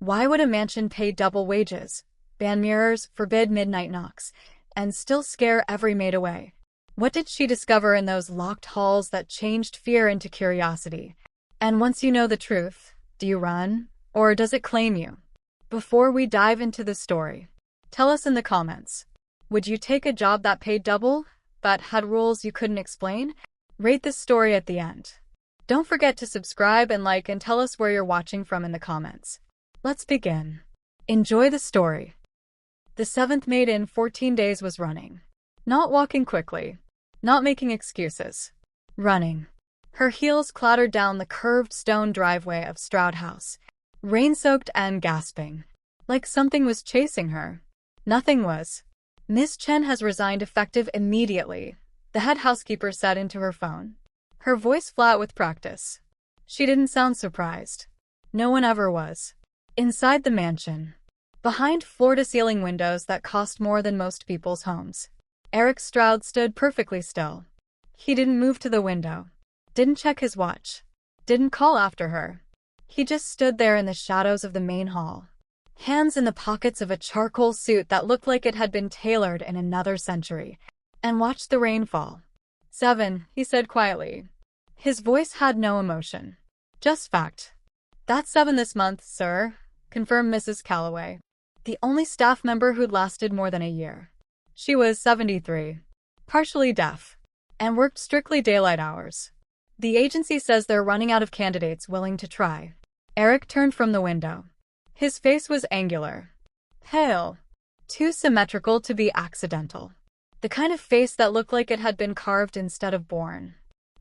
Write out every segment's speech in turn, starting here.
Why would a mansion pay double wages, ban mirrors, forbid midnight knocks, and still scare every maid away? What did she discover in those locked halls that changed fear into curiosity? And once you know the truth, do you run, or does it claim you? Before we dive into the story, tell us in the comments. Would you take a job that paid double, but had rules you couldn't explain? Rate this story at the end. Don't forget to subscribe and like and tell us where you're watching from in the comments. Let's begin. Enjoy the story. The seventh maid in 14 days was running. Not walking quickly. Not making excuses. Running. Her heels clattered down the curved stone driveway of Stroud House, rain-soaked and gasping. Like something was chasing her. Nothing was. Miss Chen has resigned effective immediately, the head housekeeper said into her phone, her voice flat with practice. She didn't sound surprised. No one ever was. Inside the mansion, behind floor-to-ceiling windows that cost more than most people's homes, Eric Stroud stood perfectly still. He didn't move to the window, didn't check his watch, didn't call after her. He just stood there in the shadows of the main hall, hands in the pockets of a charcoal suit that looked like it had been tailored in another century, and watched the rain fall. 7, he said quietly. His voice had no emotion, just fact. That's 7 this month, sir, confirmed Mrs. Calloway, the only staff member who'd lasted more than a year. She was 73, partially deaf, and worked strictly daylight hours. The agency says they're running out of candidates willing to try. Eric turned from the window. His face was angular, pale, too symmetrical to be accidental. The kind of face that looked like it had been carved instead of born.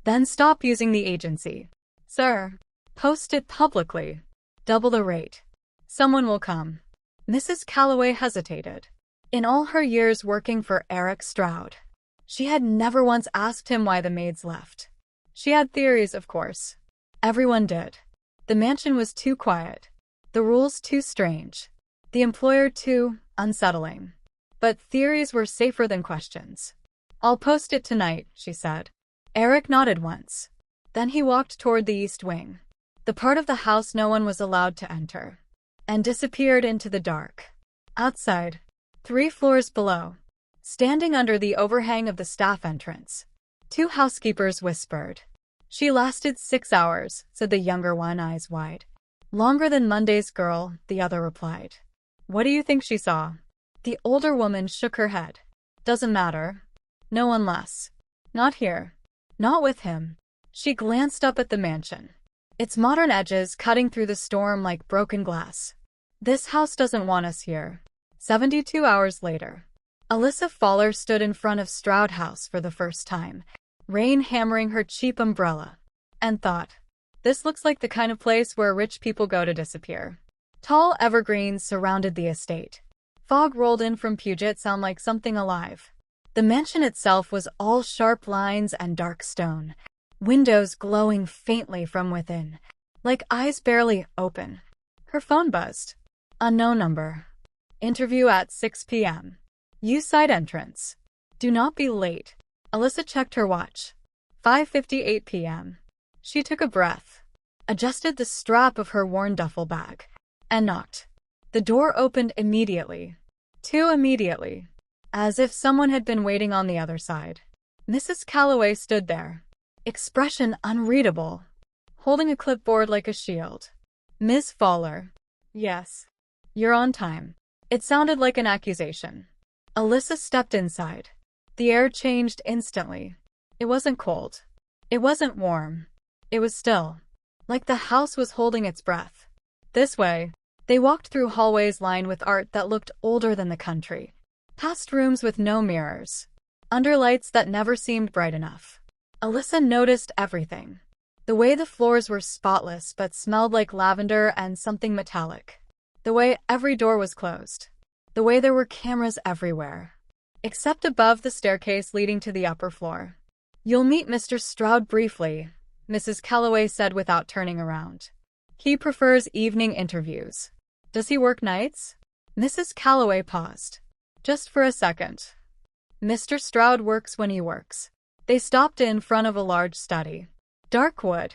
Then stop using the agency. Sir, post it publicly. Double the rate. Someone will come. Mrs. Calloway hesitated. In all her years working for Eric Stroud, she had never once asked him why the maids left. She had theories, of course. Everyone did. The mansion was too quiet. The rules too strange. The employer too unsettling. But theories were safer than questions. I'll post it tonight, she said. Eric nodded once. Then he walked toward the east wing, the part of the house no one was allowed to enter, and disappeared into the dark. Outside, 3 floors below, standing under the overhang of the staff entrance, 2 housekeepers whispered. She lasted 6 hours, said the younger one, eyes wide. Longer than Monday's girl, the other replied. What do you think she saw? The older woman shook her head. Doesn't matter. No one less. Not here. Not with him. She glanced up at the mansion, its modern edges cutting through the storm like broken glass. This house doesn't want us here. 72 hours later, Alyssa Fowler stood in front of Stroud House for the first time, rain hammering her cheap umbrella, and thought, this looks like the kind of place where rich people go to disappear. Tall evergreens surrounded the estate. Fog rolled in from Puget Sound like something alive. The mansion itself was all sharp lines and dark stone, windows glowing faintly from within, like eyes barely open. Her phone buzzed. Unknown number. Interview at 6 p.m. Use side entrance. Do not be late. Alyssa checked her watch. 5:58 p.m. She took a breath, adjusted the strap of her worn duffel bag, and knocked. The door opened immediately. Too immediately. As if someone had been waiting on the other side. Mrs. Calloway stood there, expression unreadable, holding a clipboard like a shield. Miss Fowler. Yes. You're on time. It sounded like an accusation. Alyssa stepped inside. The air changed instantly. It wasn't cold. It wasn't warm. It was still. Like the house was holding its breath. This way. They walked through hallways lined with art that looked older than the country. Past rooms with no mirrors. Under lights that never seemed bright enough. Alyssa noticed everything. The way the floors were spotless but smelled like lavender and something metallic. The way every door was closed. The way there were cameras everywhere. Except above the staircase leading to the upper floor. You'll meet Mr. Stroud briefly, Mrs. Calloway said without turning around. He prefers evening interviews. Does he work nights? Mrs. Calloway paused. Just for a second. Mr. Stroud works when he works. They stopped in front of a large study. Dark wood.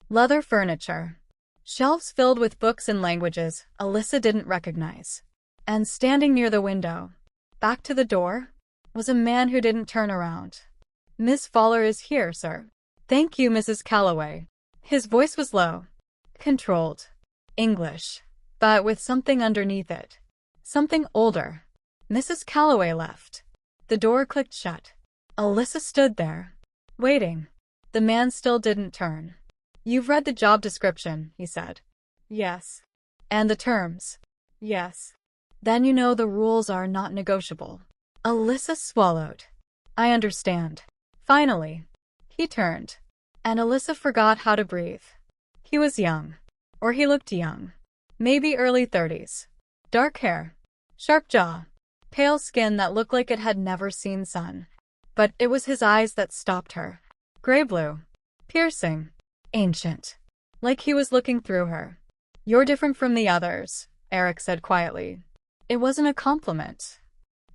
Leather furniture. Shelves filled with books and languages Alyssa didn't recognize. And standing near the window, back to the door, was a man who didn't turn around. "Miss Fowler is here, sir." "Thank you, Mrs. Calloway." His voice was low, controlled, English, but with something underneath it. Something older. Mrs. Calloway left. The door clicked shut. Alyssa stood there, waiting. The man still didn't turn. "You've read the job description," he said. "Yes." "And the terms?" "Yes." "Then you know the rules are not negotiable." Alyssa swallowed. "I understand." Finally, he turned, and Alyssa forgot how to breathe. He was young, or he looked young. Maybe early 30s. Dark hair, sharp jaw, pale skin that looked like it had never seen sun. But it was his eyes that stopped her. Gray-blue, piercing, ancient. Like he was looking through her. "You're different from the others," Eric said quietly. It wasn't a compliment.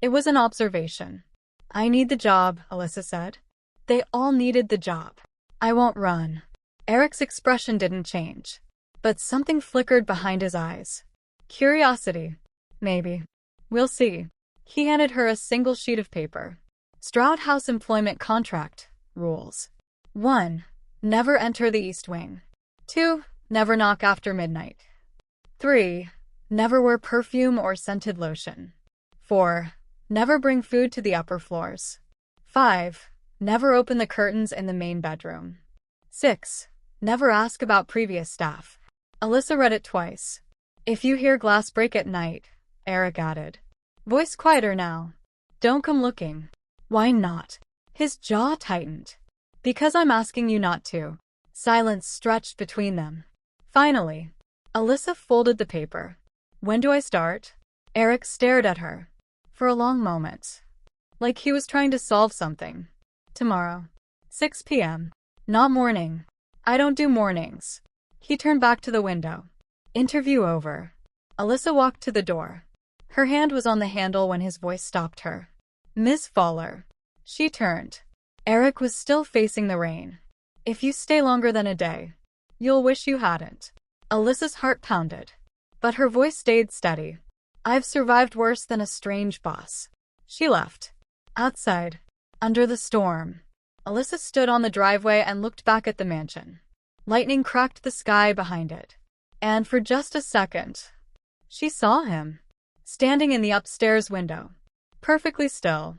It was an observation. "I need the job," Alyssa said. They all needed the job. "I won't run." Eric's expression didn't change, but something flickered behind his eyes. Curiosity. Maybe. "We'll see." He handed her a single sheet of paper. Stroud House Employment Contract. Rules. 1. Never enter the East Wing. 2. Never knock after midnight. 3. Never wear perfume or scented lotion. 4. Never bring food to the upper floors. 5. Never open the curtains in the main bedroom. 6. Never ask about previous staff. Alyssa read it twice. "If you hear glass break at night," Eric added. Voice quieter now. "Don't come looking." "Why not?" His jaw tightened. "Because I'm asking you not to." Silence stretched between them. Finally, Alyssa folded the paper. "When do I start?" Eric stared at her. For a long moment. Like he was trying to solve something. "Tomorrow. 6 p.m. Not morning." "I don't do mornings." He turned back to the window. Interview over. Alyssa walked to the door. Her hand was on the handle when his voice stopped her. "Miss Fowler." She turned. Eric was still facing the rain. "If you stay longer than a day, you'll wish you hadn't." Alyssa's heart pounded, but her voice stayed steady. "I've survived worse than a strange boss." She left. Outside, under the storm, Alyssa stood on the driveway and looked back at the mansion. Lightning cracked the sky behind it. And for just a second, she saw him, standing in the upstairs window, perfectly still,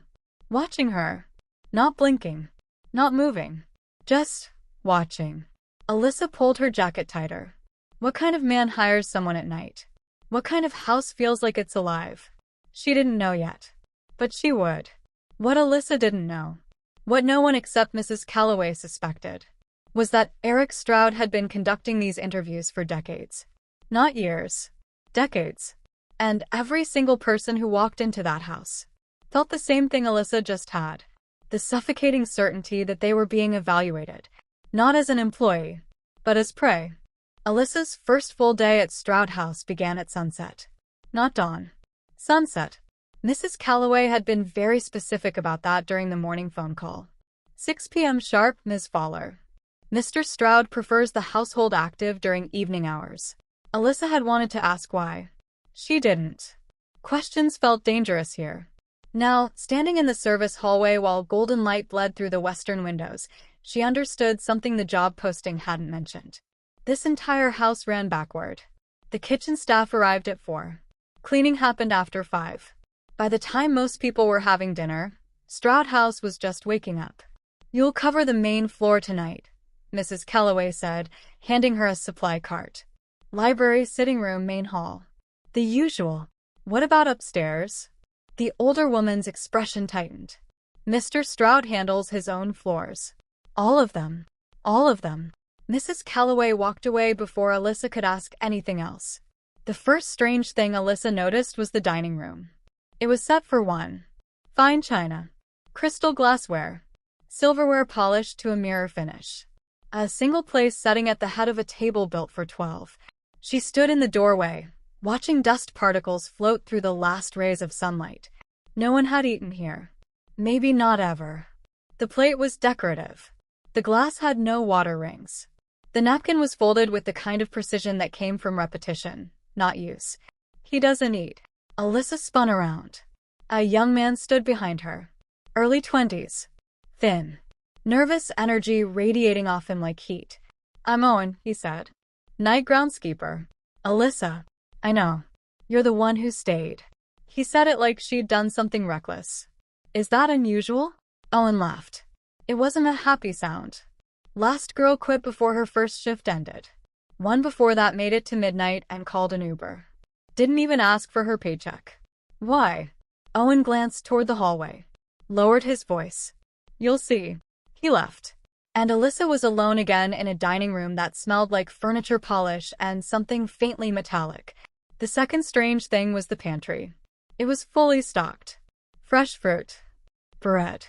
watching her, not blinking, not moving, just watching. Alyssa pulled her jacket tighter. What kind of man hires someone at night? What kind of house feels like it's alive? She didn't know yet, but she would. What Alyssa didn't know, what no one except Mrs. Calloway suspected, was that Eric Stroud had been conducting these interviews for decades. Not years. Decades. And every single person who walked into that house felt the same thing Alyssa just had. The suffocating certainty that they were being evaluated, not as an employee, but as prey. Alyssa's first full day at Stroud House began at sunset. Not dawn. Sunset. Mrs. Calloway had been very specific about that during the morning phone call. 6 p.m. sharp, Ms. Fowler. Mr. Stroud prefers the household active during evening hours. Alyssa had wanted to ask why. She didn't. Questions felt dangerous here. Now, standing in the service hallway while golden light bled through the western windows, she understood something the job posting hadn't mentioned. This entire house ran backward. The kitchen staff arrived at 4. Cleaning happened after 5. By the time most people were having dinner, Stroud House was just waking up. "You'll cover the main floor tonight," Mrs. Calloway said, handing her a supply cart. "Library, sitting room, main hall." The usual. "What about upstairs?" The older woman's expression tightened. "Mr. Stroud handles his own floors." "All of them." "All of them." Mrs. Calloway walked away before Alyssa could ask anything else. The first strange thing Alyssa noticed was the dining room. It was set for 1. Fine china, crystal glassware, silverware polished to a mirror finish. A single place setting at the head of a table built for 12. She stood in the doorway, watching dust particles float through the last rays of sunlight. No one had eaten here. Maybe not ever. The plate was decorative. The glass had no water rings. The napkin was folded with the kind of precision that came from repetition, not use. He doesn't eat. Alyssa spun around. A young man stood behind her. Early 20s. Thin. Nervous energy radiating off him like heat. I'm Owen, he said. Night groundskeeper. Alyssa. I know. You're the one who stayed. He said it like she'd done something reckless. Is that unusual? Owen laughed. It wasn't a happy sound. Last girl quit before her first shift ended. One before that made it to midnight and called an Uber. Didn't even ask for her paycheck. Why? Owen glanced toward the hallway. Lowered his voice. You'll see. He left. And Alyssa was alone again in a dining room that smelled like furniture polish and something faintly metallic. The second strange thing was the pantry. It was fully stocked. Fresh fruit. Bread.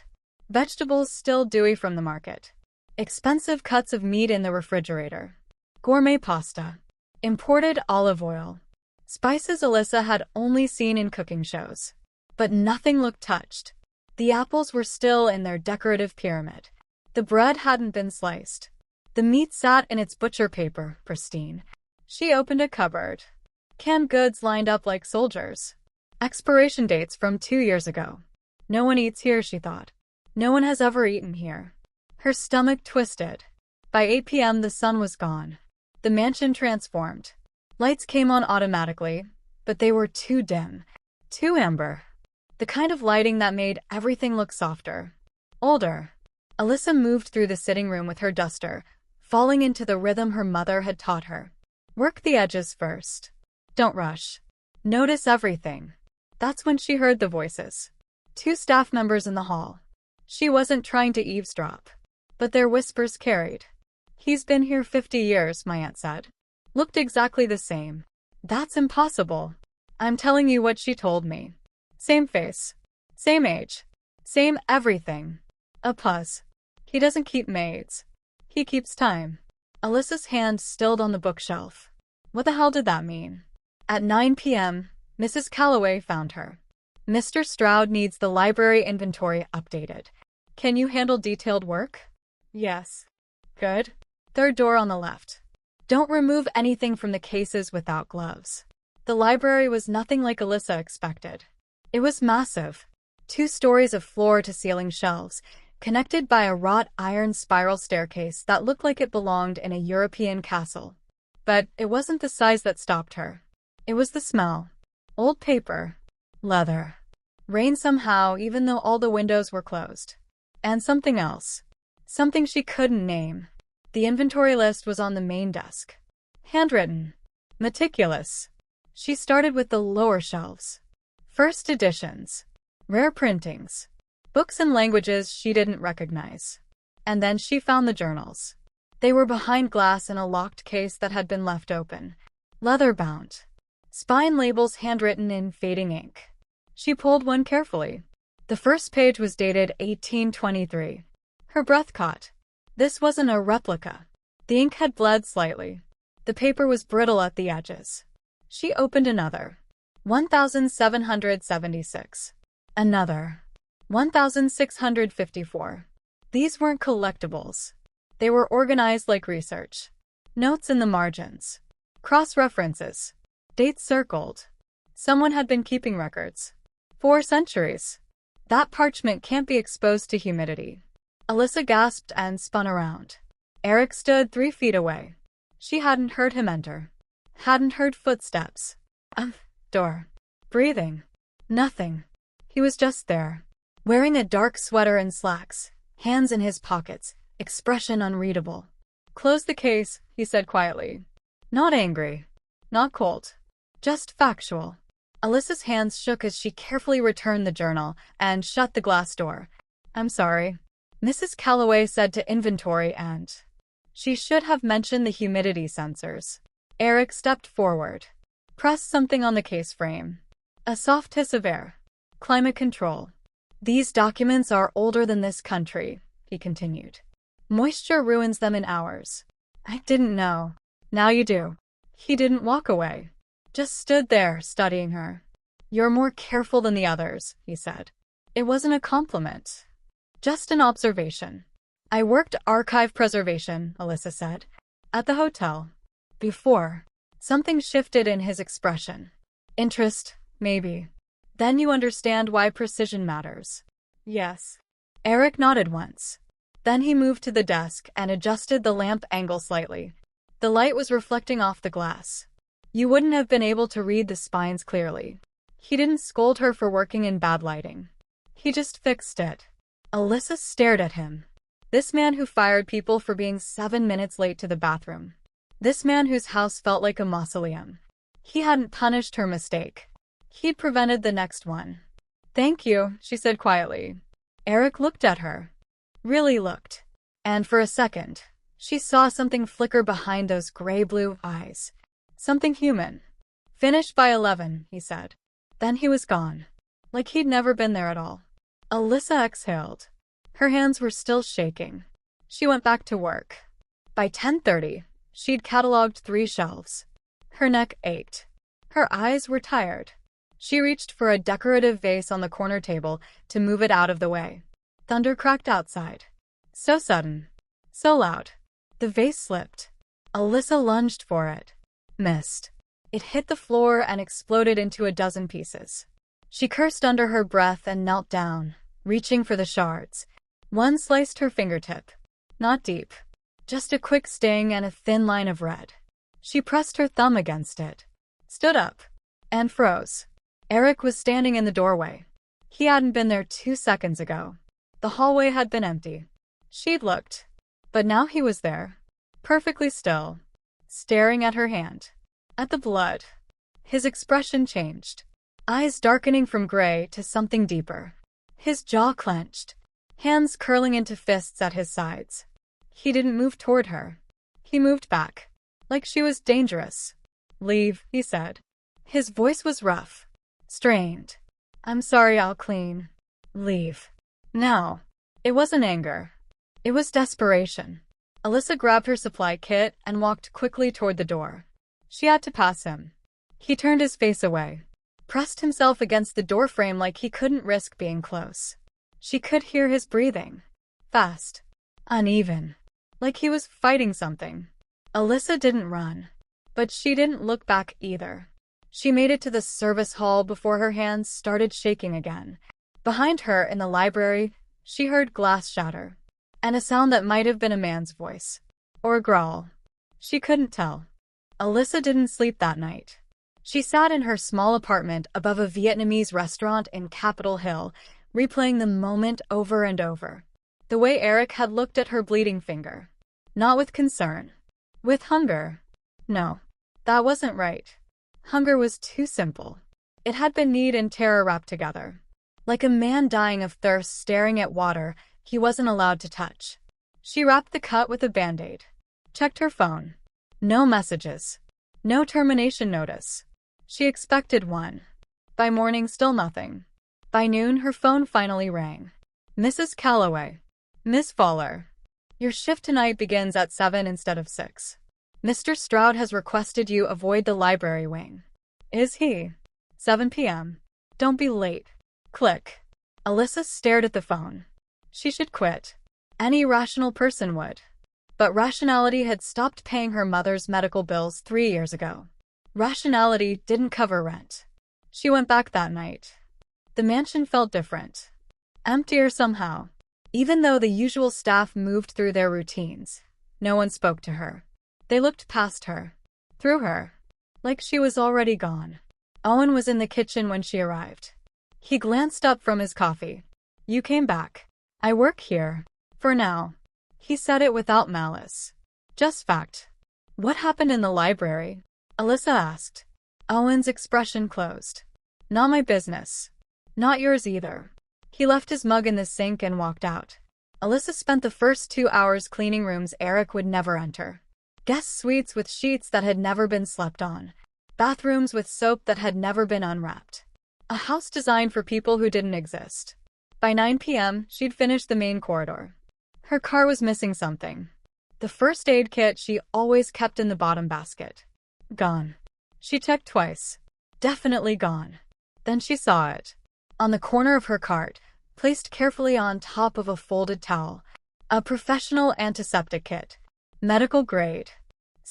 Vegetables still dewy from the market. Expensive cuts of meat in the refrigerator. Gourmet pasta. Imported olive oil. Spices Alyssa had only seen in cooking shows. But nothing looked touched. The apples were still in their decorative pyramid. The bread hadn't been sliced. The meat sat in its butcher paper, pristine. She opened a cupboard. Canned goods lined up like soldiers. Expiration dates from 2 years ago. No one eats here, she thought. No one has ever eaten here. Her stomach twisted. By 8 p.m. the sun was gone. The mansion transformed. Lights came on automatically, but they were too dim. Too amber. The kind of lighting that made everything look softer. Older. Alyssa moved through the sitting room with her duster, falling into the rhythm her mother had taught her. Work the edges first. Don't rush. Notice everything. That's when she heard the voices. 2 staff members in the hall. She wasn't trying to eavesdrop. But their whispers carried. He's been here 50 years, my aunt said. Looked exactly the same. That's impossible. I'm telling you what she told me. Same face. Same age. Same everything. A pause. He doesn't keep maids. He keeps time. Alyssa's hand stilled on the bookshelf. What the hell did that mean? At 9 p.m., Mrs. Calloway found her. Mr. Stroud needs the library inventory updated. Can you handle detailed work? Yes. Good. Third door on the left. Don't remove anything from the cases without gloves. The library was nothing like Alyssa expected. It was massive. 2 stories of floor-to-ceiling shelves, connected by a wrought iron spiral staircase that looked like it belonged in a European castle. But it wasn't the size that stopped her. It was the smell. Old paper. Leather. Rain somehow, even though all the windows were closed. And something else. Something she couldn't name. The inventory list was on the main desk. Handwritten. Meticulous. She started with the lower shelves. First editions. Rare printings. Books in languages she didn't recognize. And then she found the journals. They were behind glass in a locked case that had been left open. Leather-bound. Spine labels handwritten in fading ink. She pulled one carefully. The first page was dated 1823. Her breath caught. This wasn't a replica. The ink had bled slightly. The paper was brittle at the edges. She opened another. 1776. Another. 1654. These weren't collectibles. They were organized like research. Notes in the margins. Cross-references. Dates circled. Someone had been keeping records. 4 centuries. That parchment can't be exposed to humidity. Alyssa gasped and spun around. Eric stood 3 feet away. She hadn't heard him enter. Hadn't heard footsteps. Door. Breathing. Nothing. He was just there. Wearing a dark sweater and slacks. Hands in his pockets. Expression unreadable. Close the case, he said quietly. Not angry. Not cold. Just factual. Alyssa's hands shook as she carefully returned the journal and shut the glass door. I'm sorry. Mrs. Calloway said to inventory and... She should have mentioned the humidity sensors. Eric stepped forward. Pressed something on the case frame. A soft hiss of air. Climate control. These documents are older than this country, he continued. Moisture ruins them in hours. I didn't know. Now you do. He didn't walk away. Just stood there, studying her. You're more careful than the others, he said. It wasn't a compliment. Just an observation. I worked archive preservation, Alyssa said. At the hotel. Before. Something shifted in his expression. Interest, maybe. Then you understand why precision matters. Yes. Eric nodded once. Then he moved to the desk and adjusted the lamp angle slightly. The light was reflecting off the glass. You wouldn't have been able to read the spines clearly. He didn't scold her for working in bad lighting. He just fixed it. Alyssa stared at him. This man who fired people for being 7 minutes late to the bathroom. This man whose house felt like a mausoleum. He hadn't punished her mistake. He'd prevented the next one. Thank you, she said quietly. Eric looked at her. Really looked. And for a second, she saw something flicker behind those gray-blue eyes. Something human. Finished by 11, he said. Then he was gone. Like he'd never been there at all. Alyssa exhaled. Her hands were still shaking. She went back to work. By 10:30, she'd cataloged 3 shelves. Her neck ached. Her eyes were tired. She reached for a decorative vase on the corner table to move it out of the way. Thunder cracked outside. So sudden. So loud. The vase slipped. Alyssa lunged for it. Missed. It hit the floor and exploded into a dozen pieces. She cursed under her breath and knelt down, reaching for the shards. One sliced her fingertip. Not deep. Just a quick sting and a thin line of red. She pressed her thumb against it. Stood up. And froze. Eric was standing in the doorway. He hadn't been there 2 seconds ago. The hallway had been empty. She'd looked. But now he was there. Perfectly still. Staring at her hand. At the blood. His expression changed. Eyes darkening from gray to something deeper. His jaw clenched. Hands curling into fists at his sides. He didn't move toward her. He moved back. Like she was dangerous. Leave, he said. His voice was rough. Strained. I'm sorry, I'll clean. Leave. Now. It wasn't anger. It was desperation. Alyssa grabbed her supply kit and walked quickly toward the door. She had to pass him. He turned his face away. Pressed himself against the doorframe like he couldn't risk being close. She could hear his breathing. Fast. Uneven. Like he was fighting something. Alyssa didn't run. But she didn't look back either. She made it to the service hall before her hands started shaking again. Behind her, in the library, she heard glass shatter. And a sound that might have been a man's voice. Or a growl. She couldn't tell. Alyssa didn't sleep that night. She sat in her small apartment above a Vietnamese restaurant in Capitol Hill, replaying the moment over and over. The way Eric had looked at her bleeding finger. Not with concern. With hunger. No. That wasn't right. Hunger was too simple. It had been need and terror wrapped together. Like a man dying of thirst staring at water he wasn't allowed to touch. She wrapped the cut with a band-aid. Checked her phone. No messages. No termination notice. She expected one. By morning, still nothing. By noon, her phone finally rang. Mrs. Calloway. Miss Fowler. Your shift tonight begins at 7 instead of 6. Mr. Stroud has requested you avoid the library wing. Is he? 7 p.m. Don't be late. Click. Alyssa stared at the phone. She should quit. Any rational person would. But rationality had stopped paying her mother's medical bills 3 years ago. Rationality didn't cover rent. She went back that night. The mansion felt different. Emptier somehow. Even though the usual staff moved through their routines, no one spoke to her. They looked past her. Through her. Like she was already gone. Owen was in the kitchen when she arrived. He glanced up from his coffee. You came back. I work here. For now. He said it without malice. Just fact. What happened in the library? Alyssa asked. Owen's expression closed. Not my business. Not yours either. He left his mug in the sink and walked out. Alyssa spent the first 2 hours cleaning rooms Eric would never enter. Guest suites with sheets that had never been slept on. Bathrooms with soap that had never been unwrapped. A house designed for people who didn't exist. By 9 p.m., she'd finished the main corridor. Her car was missing something. The first aid kit she always kept in the bottom basket. Gone. She checked twice. Definitely gone. Then she saw it. On the corner of her cart, placed carefully on top of a folded towel. A professional antiseptic kit. Medical grade.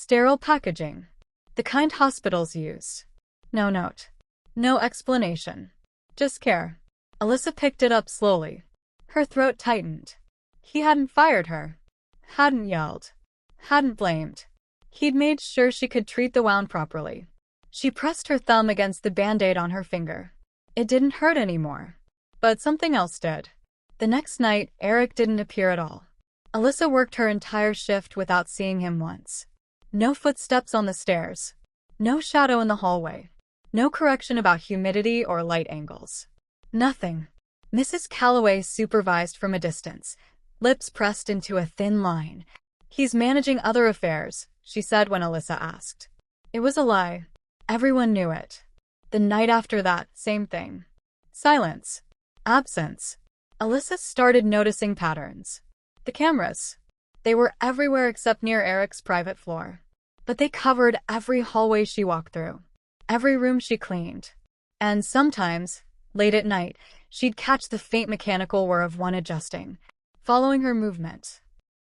Sterile packaging. The kind hospitals use. No note. No explanation. Just care. Alyssa picked it up slowly. Her throat tightened. He hadn't fired her. Hadn't yelled. Hadn't blamed. He'd made sure she could treat the wound properly. She pressed her thumb against the band-aid on her finger. It didn't hurt anymore. But something else did. The next night, Eric didn't appear at all. Alyssa worked her entire shift without seeing him once. No footsteps on the stairs. No shadow in the hallway. No correction about humidity or light angles. Nothing. Mrs. Calloway supervised from a distance, lips pressed into a thin line. "He's managing other affairs," she said when Alyssa asked. It was a lie. Everyone knew it. The night after that, same thing. Silence. Absence. Alyssa started noticing patterns. The cameras. They were everywhere except near Eric's private floor. But they covered every hallway she walked through, every room she cleaned. And sometimes, late at night, she'd catch the faint mechanical whir of one adjusting, following her movement.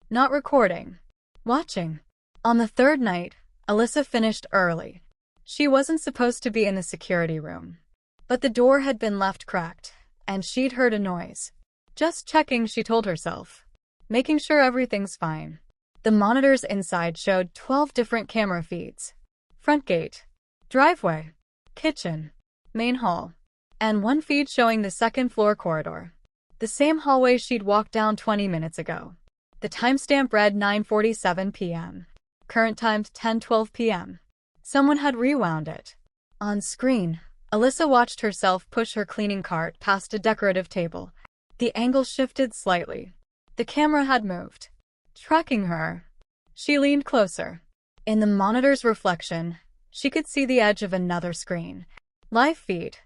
Not recording. Watching. On the third night, Alyssa finished early. She wasn't supposed to be in the security room. But the door had been left cracked, and she'd heard a noise. Just checking, she told herself. Making sure everything's fine. The monitors inside showed 12 different camera feeds. Front gate, driveway, kitchen, main hall, and one feed showing the second-floor corridor. The same hallway she'd walked down 20 minutes ago. The timestamp read 9:47 p.m. Current time 10:12 p.m. Someone had rewound it. On screen, Alyssa watched herself push her cleaning cart past a decorative table. The angle shifted slightly. The camera had moved. Tracking her. She leaned closer. In the monitor's reflection, she could see the edge of another screen. Live feed.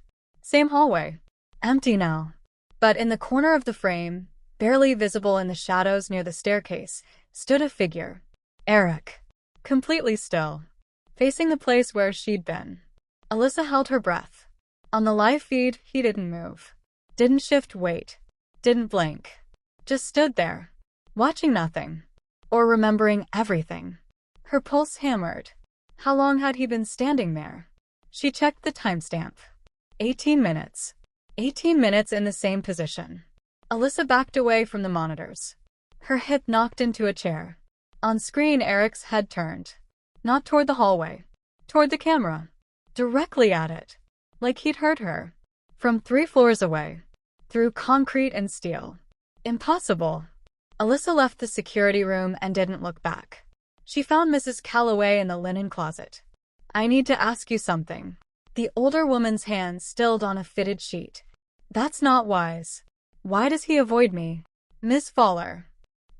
Same hallway. Empty now. But in the corner of the frame, barely visible in the shadows near the staircase, stood a figure. Eric. Completely still. Facing the place where she'd been. Alyssa held her breath. On the live feed, he didn't move. Didn't shift weight. Didn't blink. Just stood there. Watching nothing. Or remembering everything. Her pulse hammered. How long had he been standing there? She checked the timestamp. 18 minutes. 18 minutes in the same position. Alyssa backed away from the monitors. Her hip knocked into a chair. On screen, Eric's head turned. Not toward the hallway. Toward the camera. Directly at it. Like he'd heard her. From 3 floors away. Through concrete and steel. Impossible. Alyssa left the security room and didn't look back. She found Mrs. Calloway in the linen closet. "I need to ask you something." The older woman's hand stilled on a fitted sheet. "That's not wise. Why does he avoid me?" "Miss Fowler.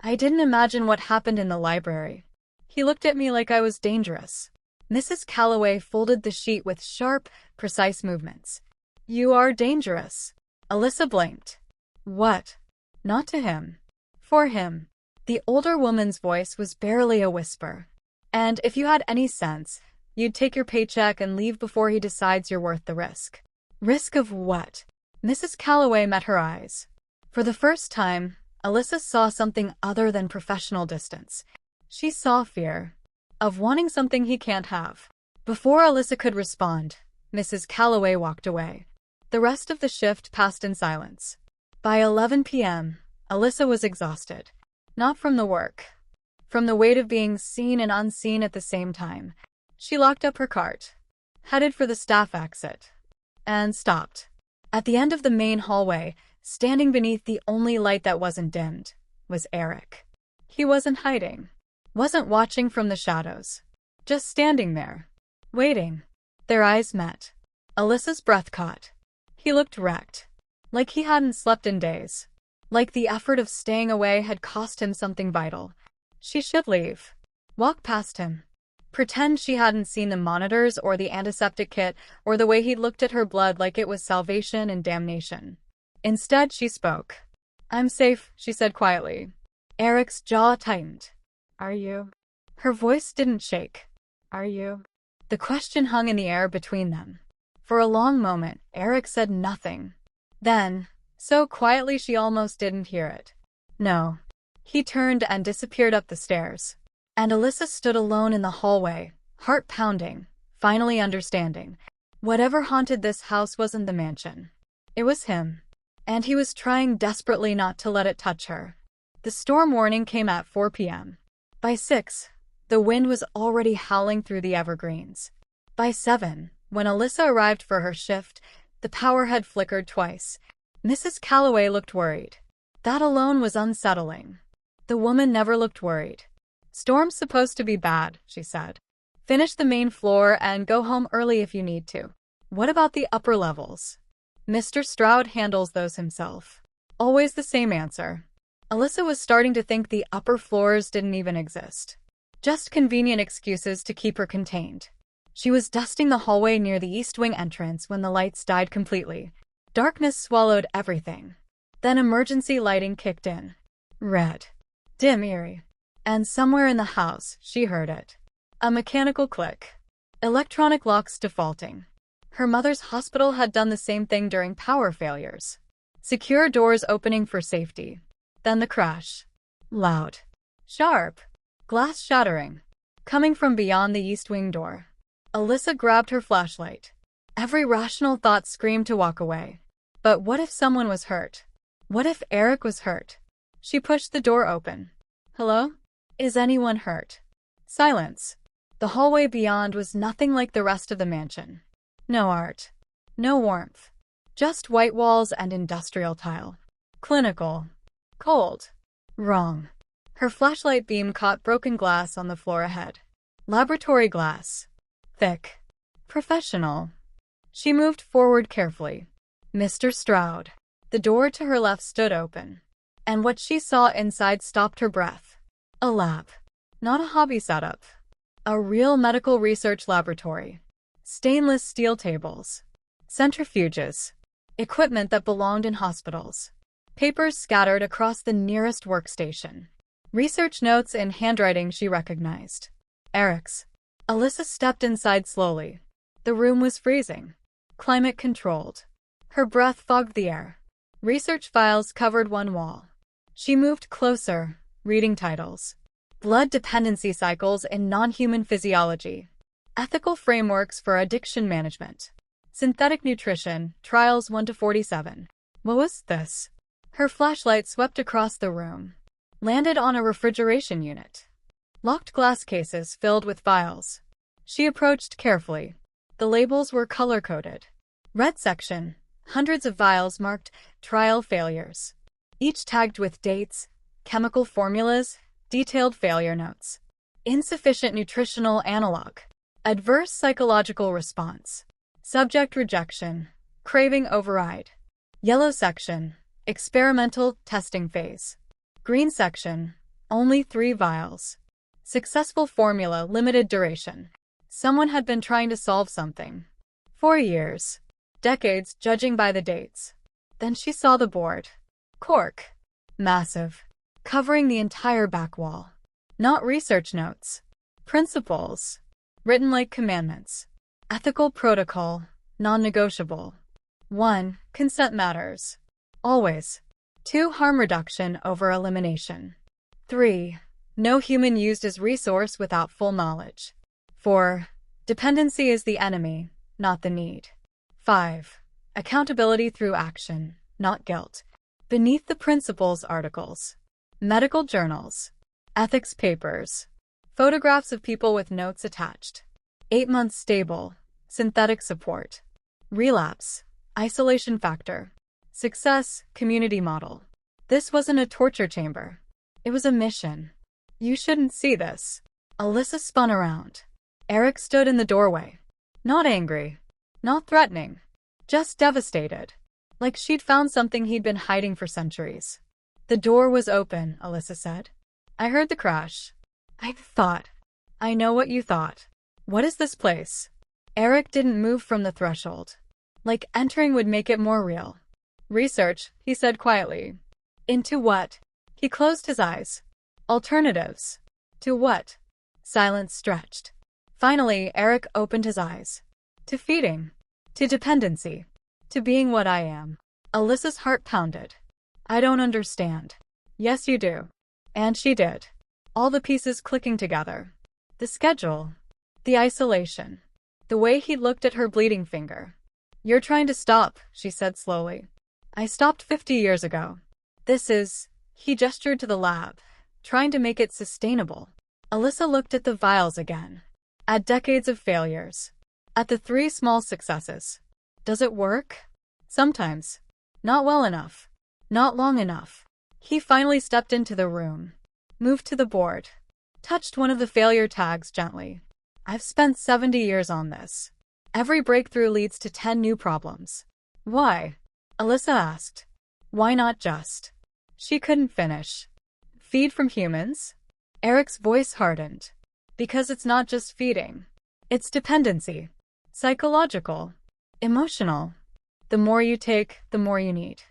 I didn't imagine what happened in the library. He looked at me like I was dangerous." Mrs. Calloway folded the sheet with sharp, precise movements. "You are dangerous." Alyssa blinked. "What?" "Not to him. For him." The older woman's voice was barely a whisper. "And if you had any sense, you'd take your paycheck and leave before he decides you're worth the risk." "Risk of what?" Mrs. Calloway met her eyes. For the first time, Alyssa saw something other than professional distance. She saw fear. Of wanting something he can't have. Before Alyssa could respond, Mrs. Calloway walked away. The rest of the shift passed in silence. By 11 p.m., Alyssa was exhausted. Not from the work. From the weight of being seen and unseen at the same time. She locked up her cart. Headed for the staff exit. And stopped. At the end of the main hallway, standing beneath the only light that wasn't dimmed, was Eric. He wasn't hiding. Wasn't watching from the shadows. Just standing there. Waiting. Their eyes met. Alyssa's breath caught. He looked wrecked. Like he hadn't slept in days. Like the effort of staying away had cost him something vital. She should leave. Walk past him. Pretend she hadn't seen the monitors or the antiseptic kit or the way he'd looked at her blood like it was salvation and damnation. Instead, she spoke. "I'm safe," she said quietly. Eric's jaw tightened. "Are you?" Her voice didn't shake. "Are you?" The question hung in the air between them. For a long moment, Eric said nothing. Then, so quietly she almost didn't hear it. "No." He turned and disappeared up the stairs. And Alyssa stood alone in the hallway, heart pounding, finally understanding. Whatever haunted this house wasn't the mansion. It was him. And he was trying desperately not to let it touch her. The storm warning came at 4 p.m. By 6, the wind was already howling through the evergreens. By 7, when Alyssa arrived for her shift, the power had flickered twice. Mrs. Calloway looked worried. That alone was unsettling. The woman never looked worried. "Storm's supposed to be bad," she said. "Finish the main floor and go home early if you need to." "What about the upper levels?" "Mr. Stroud handles those himself." Always the same answer. Alyssa was starting to think the upper floors didn't even exist. Just convenient excuses to keep her contained. She was dusting the hallway near the East Wing entrance when the lights died completely. Darkness swallowed everything. Then emergency lighting kicked in. Red. Dim, eerie. And somewhere in the house, she heard it. A mechanical click. Electronic locks defaulting. Her mother's hospital had done the same thing during power failures. Secure doors opening for safety. Then the crash. Loud. Sharp. Glass shattering. Coming from beyond the East Wing door. Alyssa grabbed her flashlight. Every rational thought screamed to walk away. But what if someone was hurt? What if Eric was hurt? She pushed the door open. "Hello? Is anyone hurt?" Silence. The hallway beyond was nothing like the rest of the mansion. No art. No warmth. Just white walls and industrial tile. Clinical. Cold. Wrong. Her flashlight beam caught broken glass on the floor ahead. Laboratory glass. Thick. Professional. She moved forward carefully. Mr. Stroud. The door to her left stood open. And what she saw inside stopped her breath. A lab. Not a hobby setup. A real medical research laboratory. Stainless steel tables. Centrifuges. Equipment that belonged in hospitals. Papers scattered across the nearest workstation. Research notes in handwriting she recognized. Eric's. Alyssa stepped inside slowly. The room was freezing. Climate controlled. Her breath fogged the air. Research files covered one wall. She moved closer, reading titles. Blood dependency cycles in non-human physiology. Ethical frameworks for addiction management. Synthetic nutrition, trials 1 to 47. What was this? Her flashlight swept across the room. Landed on a refrigeration unit. Locked glass cases filled with files. She approached carefully. The labels were color-coded. Red section. Hundreds of vials marked trial failures. Each tagged with dates, chemical formulas, detailed failure notes. Insufficient nutritional analog. Adverse psychological response. Subject rejection. Craving override. Yellow section. Experimental testing phase. Green section. Only 3 vials. Successful formula, limited duration. Someone had been trying to solve something. 4 years. Decades, judging by the dates. Then she saw the board. Cork. Massive. Covering the entire back wall. Not research notes. Principles. Written like commandments. Ethical protocol. Non-negotiable. 1. Consent matters. Always. 2. Harm reduction over elimination. 3. No human used as resource without full knowledge. 4. Dependency is the enemy, not the need. 5. Accountability through action, not guilt. Beneath the principles articles. Medical journals. Ethics papers. Photographs of people with notes attached. 8 months stable. Synthetic support. Relapse. Isolation factor. Success. Community model. This wasn't a torture chamber. It was a mission. You shouldn't see this. Alyssa spun around. Eric stood in the doorway. Not angry. Not threatening. Just devastated. Like she'd found something he'd been hiding for centuries. The door was open, Alyssa said. I heard the crash. I thought. I know what you thought. What is this place? Eric didn't move from the threshold. Like entering would make it more real. Research, he said quietly. Into what? He closed his eyes. Alternatives. To what? Silence stretched. Finally, Eric opened his eyes. To feeding. To dependency. To being what I am. Alyssa's heart pounded. I don't understand. Yes, you do. And she did. All the pieces clicking together. The schedule. The isolation. The way he looked at her bleeding finger. "You're trying to stop," she said slowly. "I stopped 50 years ago. This is..." He gestured to the lab, trying to make it sustainable. Alyssa looked at the vials again. At decades of failures. At the 3 small successes. Does it work? Sometimes. Not well enough. Not long enough. He finally stepped into the room. Moved to the board. Touched one of the failure tags gently. "I've spent 70 years on this. Every breakthrough leads to 10 new problems." "Why?" Alyssa asked. "Why not just..." She couldn't finish. "Feed from humans?" Eric's voice hardened. "Because it's not just feeding. It's dependency. Psychological. Emotional. The more you take, the more you need.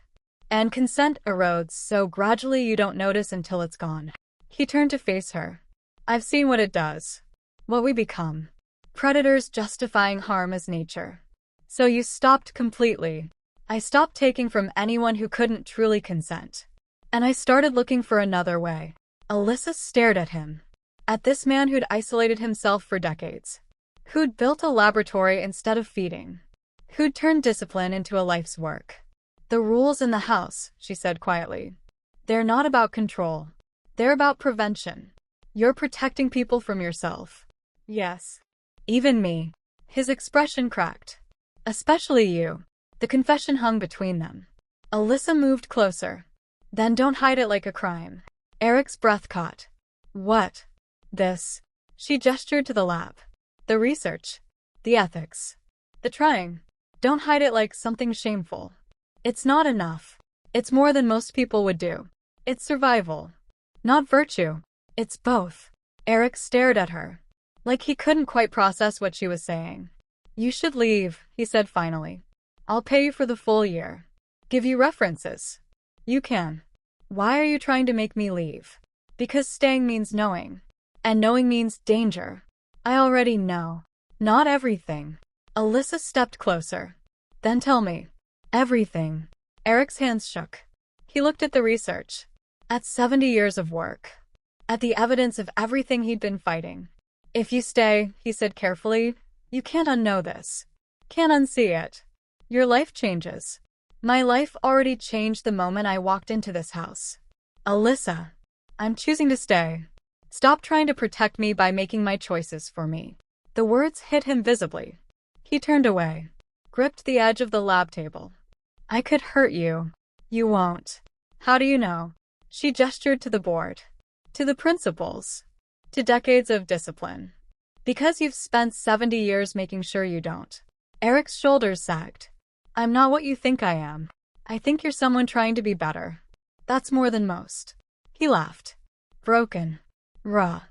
And consent erodes so gradually you don't notice until it's gone." He turned to face her. "I've seen what it does. What we become. Predators justifying harm as nature. So you stopped completely." "I stopped taking from anyone who couldn't truly consent. And I started looking for another way." Alyssa stared at him. At this man who'd isolated himself for decades. Who'd built a laboratory instead of feeding. Who'd turned discipline into a life's work. "The rules in the house," she said quietly. "They're not about control. They're about prevention. You're protecting people from yourself." "Yes. Even me." His expression cracked. "Especially you." The confession hung between them. Alyssa moved closer. "Then don't hide it like a crime." Eric's breath caught. "What?" "This." She gestured to the lab. "The research. The ethics. The trying. Don't hide it like something shameful. It's not enough. It's more than most people would do. It's survival. Not virtue. It's both." Eric stared at her. Like he couldn't quite process what she was saying. "You should leave," he said finally. "I'll pay you for the full year. Give you references. You can." "Why are you trying to make me leave?" "Because staying means knowing. And knowing means danger." "I already know." "Not everything." Alyssa stepped closer. "Then tell me." "Everything." Eric's hands shook. He looked at the research. At 70 years of work. At the evidence of everything he'd been fighting. "If you stay," he said carefully, "you can't unknow this. Can't unsee it. Your life changes. My life already changed the moment I walked into this house." "Alyssa, I'm choosing to stay. Stop trying to protect me by making my choices for me." The words hit him visibly. He turned away, gripped the edge of the lab table. "I could hurt you." "You won't." "How do you know?" She gestured to the board. "To the principles. To decades of discipline. Because you've spent 70 years making sure you don't." Eric's shoulders sagged. "I'm not what you think I am. I think you're someone trying to be better. That's more than most." He laughed. "Broken. Raw.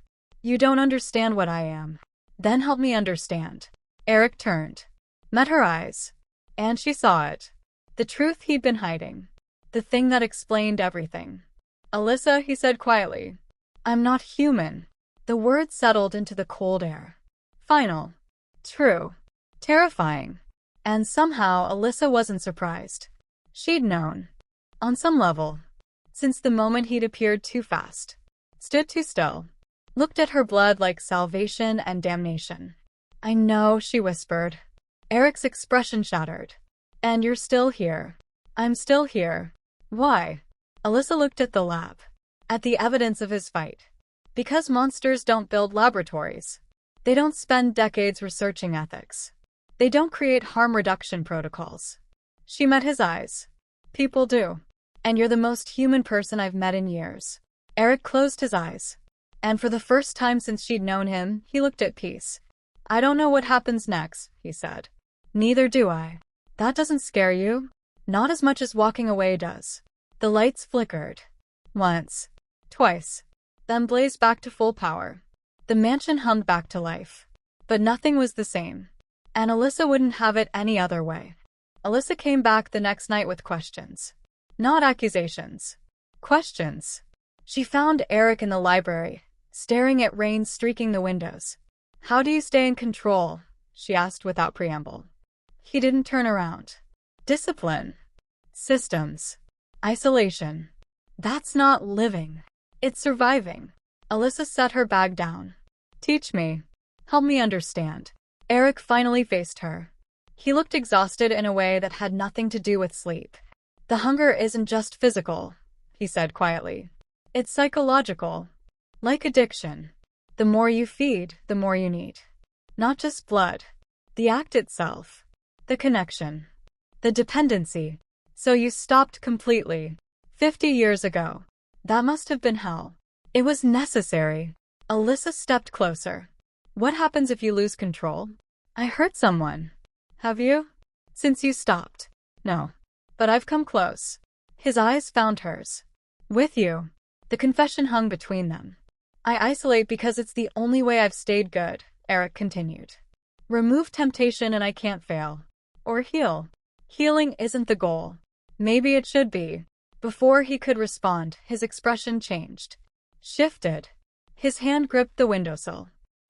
You don't understand what I am. Then help me understand." Eric turned. Met her eyes. And she saw it. The truth he'd been hiding. The thing that explained everything. "Alyssa," he said quietly. "I'm not human." The words settled into the cold air. Final. True. Terrifying. And somehow Alyssa wasn't surprised. She'd known. On some level. Since the moment he'd appeared too fast. Stood too still. Looked at her blood like salvation and damnation. "I know," she whispered. Eric's expression shattered. "And you're still here." "I'm still here." "Why?" Alyssa looked at the lab. At the evidence of his fight. "Because monsters don't build laboratories. They don't spend decades researching ethics. They don't create harm reduction protocols." She met his eyes. "People do. And you're the most human person I've met in years." Eric closed his eyes. And for the first time since she'd known him, he looked at peace. "I don't know what happens next," he said. "Neither do I." "That doesn't scare you?" "Not as much as walking away does." The lights flickered. Once. Twice. Then blazed back to full power. The mansion hummed back to life. But nothing was the same. And Alyssa wouldn't have it any other way. Alyssa came back the next night with questions. Not accusations. Questions. She found Eric in the library, staring at rain streaking the windows. "How do you stay in control?" she asked without preamble. He didn't turn around. "Discipline. Systems. Isolation. That's not living. It's surviving." Alyssa set her bag down. Teach me. Help me understand. Eric finally faced her. He looked exhausted in a way that had nothing to do with sleep. The hunger isn't just physical, he said quietly. It's psychological. Like addiction. The more you feed, the more you need. Not just blood. The act itself. The connection. The dependency. So you stopped completely. 50 years ago. That must have been hell. It was necessary. Alyssa stepped closer. What happens if you lose control? I hurt someone. Have you? Since you stopped. No. But I've come close. His eyes found hers. With you. The confession hung between them. I isolate because it's the only way I've stayed good, Eric continued. Remove temptation and I can't fail. Or heal. Healing isn't the goal. Maybe it should be. Before he could respond, his expression changed. Shifted. His hand gripped the windowsill.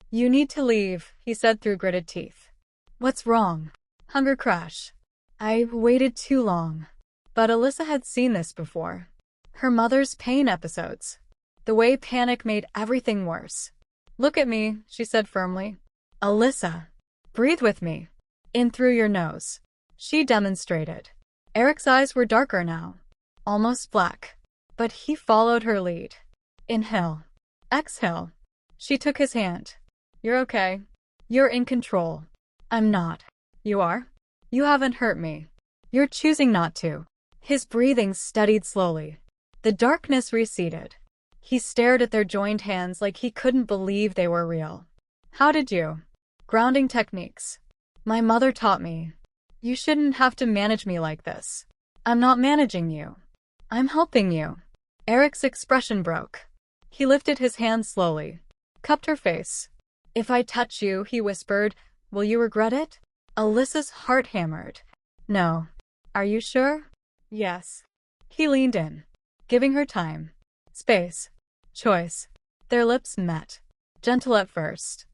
You need to leave, he said through gritted teeth. What's wrong? Hunger crash. I waited too long. But Alyssa had seen this before. Her mother's pain episodes. The way panic made everything worse. Look at me, she said firmly. Alyssa. Breathe with me. In through your nose. She demonstrated. Eric's eyes were darker now. Almost black. But he followed her lead. Inhale. Exhale. She took his hand. You're okay. You're in control. I'm not. You are? You haven't hurt me. You're choosing not to. His breathing steadied slowly. The darkness receded. He stared at their joined hands like he couldn't believe they were real. How did you? Grounding techniques. My mother taught me. You shouldn't have to manage me like this. I'm not managing you. I'm helping you. Eric's expression broke. He lifted his hand slowly. Cupped her face. If I touch you, he whispered, will you regret it? Alyssa's heart hammered. No. Are you sure? Yes. He leaned in, giving her time. Space. Choice. Their lips met. Gentle at first.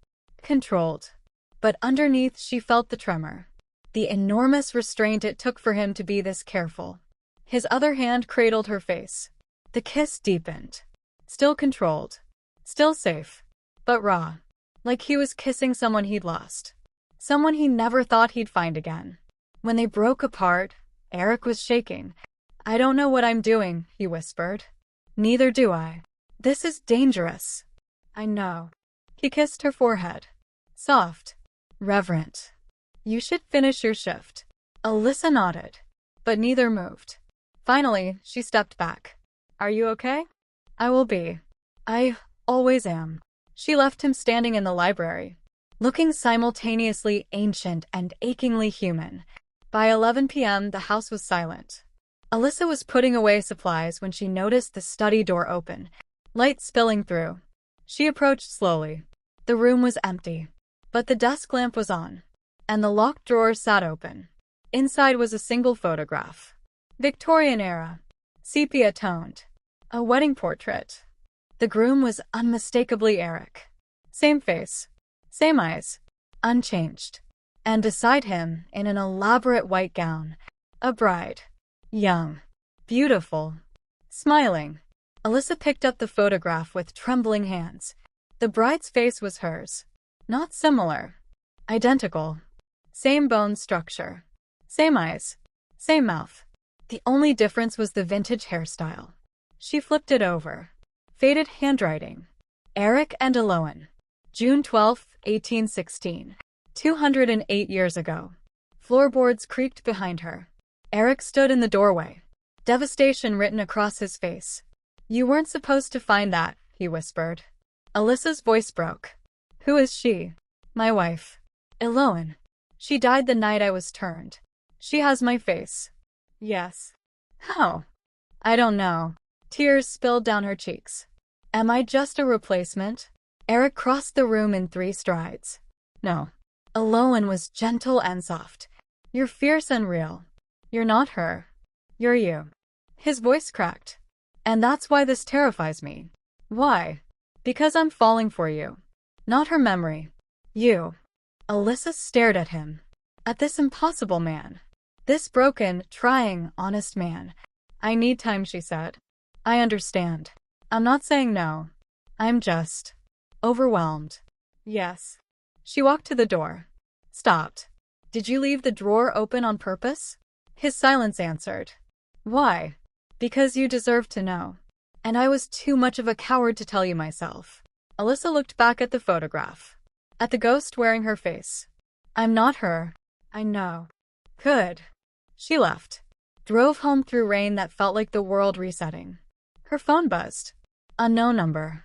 Controlled. But underneath she felt the tremor. The enormous restraint it took for him to be this careful. His other hand cradled her face. The kiss deepened. Still controlled. Still safe. But raw. Like he was kissing someone he'd lost. Someone he never thought he'd find again. When they broke apart, Eric was shaking. I don't know what I'm doing, he whispered. Neither do I. This is dangerous. I know. He kissed her forehead. Soft. Reverent. You should finish your shift. Alyssa nodded. But neither moved. Finally, she stepped back. Are you okay? I will be. I always am. She left him standing in the library, looking simultaneously ancient and achingly human. By 11 p.m., the house was silent. Alyssa was putting away supplies when she noticed the study door open, light spilling through. She approached slowly. The room was empty, but the desk lamp was on, and the locked drawer sat open. Inside was a single photograph. Victorian era. Sepia-toned. A wedding portrait. The groom was unmistakably Eric. Same face. Same eyes. Unchanged. And beside him, in an elaborate white gown, a bride. Young. Beautiful. Smiling. Alyssa picked up the photograph with trembling hands. The bride's face was hers. Not similar. Identical. Same bone structure. Same eyes. Same mouth. The only difference was the vintage hairstyle. She flipped it over. Faded handwriting. Eric and Eloan. June 12, 1816. 208 years ago. Floorboards creaked behind her. Eric stood in the doorway. Devastation written across his face. You weren't supposed to find that, he whispered. Alyssa's voice broke. Who is she? My wife. Eloan. She died the night I was turned. She has my face. Yes. How? I don't know. Tears spilled down her cheeks. Am I just a replacement? Eric crossed the room in 3 strides. No. Eloan was gentle and soft. You're fierce and real. You're not her. You're you. His voice cracked. And that's why this terrifies me. Why? Because I'm falling for you. Not her memory. You. Alyssa stared at him. At this impossible man. This broken, trying, honest man. I need time, she said. I understand. I'm not saying no. I'm just overwhelmed. Yes. She walked to the door. Stopped. Did you leave the drawer open on purpose? His silence answered. Why? Because you deserve to know. And I was too much of a coward to tell you myself. Alyssa looked back at the photograph. At the ghost wearing her face. I'm not her. I know. Good. She left. Drove home through rain that felt like the world resetting. Her phone buzzed. Unknown number.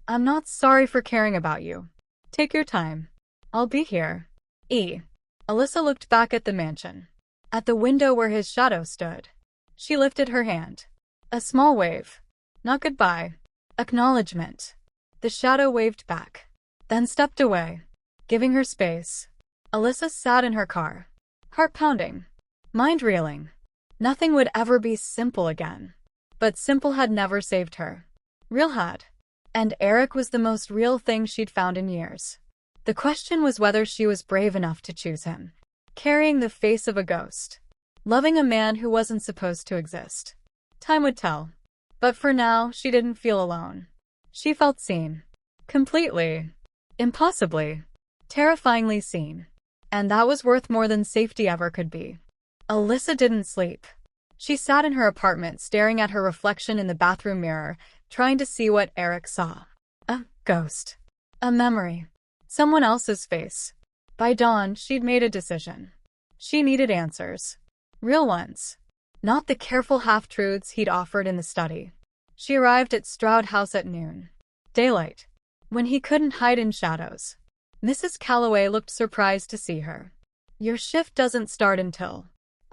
I'm not sorry for caring about you. Take your time. I'll be here. E. Alyssa looked back at the mansion. At the window where his shadow stood. She lifted her hand. A small wave. Not goodbye. Acknowledgement. The shadow waved back. Then stepped away, giving her space. Alyssa sat in her car. Heart pounding. Mind reeling. Nothing would ever be simple again. But simple had never saved her. Real had. And Eric was the most real thing she'd found in years. The question was whether she was brave enough to choose him. Carrying the face of a ghost. Loving a man who wasn't supposed to exist. Time would tell. But for now, she didn't feel alone. She felt seen. Completely. Impossibly. Terrifyingly seen. And that was worth more than safety ever could be. Alyssa didn't sleep. She sat in her apartment staring at her reflection in the bathroom mirror, trying to see what Eric saw. A ghost. A memory. Someone else's face. By dawn, she'd made a decision. She needed answers. Real ones. Not the careful half-truths he'd offered in the study. She arrived at Stroud House at noon. Daylight. When he couldn't hide in shadows. Mrs. Calloway looked surprised to see her. Your shift doesn't start until...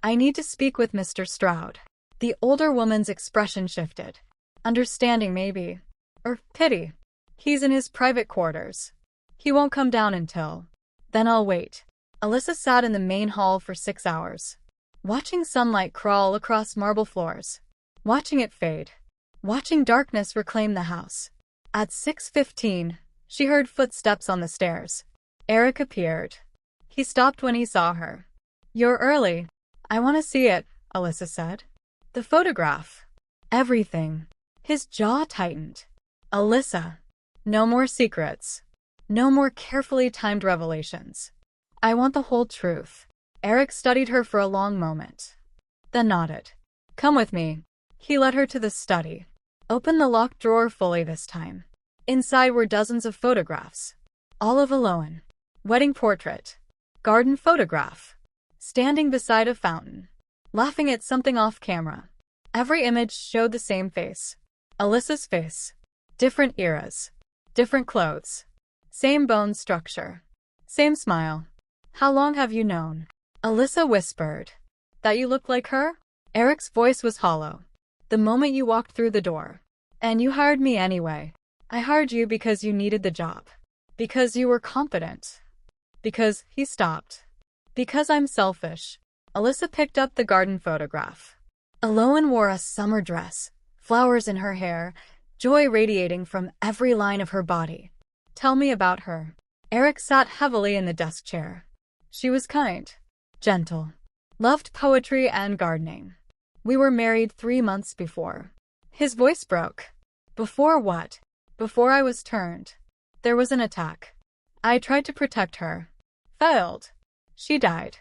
I need to speak with Mr. Stroud. The older woman's expression shifted. Understanding, maybe. Or pity. He's in his private quarters. He won't come down until... Then I'll wait. Alyssa sat in the main hall for 6 hours. Watching sunlight crawl across marble floors. Watching it fade. Watching darkness reclaim the house. At 6:15, she heard footsteps on the stairs. Eric appeared. He stopped when he saw her. You're early. I want to see it, Alyssa said. The photograph. Everything. His jaw tightened. Alyssa. No more secrets. No more carefully timed revelations. I want the whole truth. Eric studied her for a long moment. Then nodded. Come with me. He led her to the study. Opened the locked drawer fully this time. Inside were dozens of photographs. Olive alone. Wedding portrait. Garden photograph. Standing beside a fountain. Laughing at something off camera. Every image showed the same face. Alyssa's face. Different eras. Different clothes. Same bone structure. Same smile. How long have you known? Alyssa whispered. That you look like her? Eric's voice was hollow. The moment you walked through the door. And you hired me anyway. I hired you because you needed the job. Because you were competent. Because he stopped. Because I'm selfish. Alyssa picked up the garden photograph. Aloan wore a summer dress, flowers in her hair, joy radiating from every line of her body. Tell me about her. Eric sat heavily in the desk chair. She was kind, gentle, loved poetry and gardening. We were married 3 months before. His voice broke. Before what? Before I was turned. There was an attack. I tried to protect her. Failed. She died.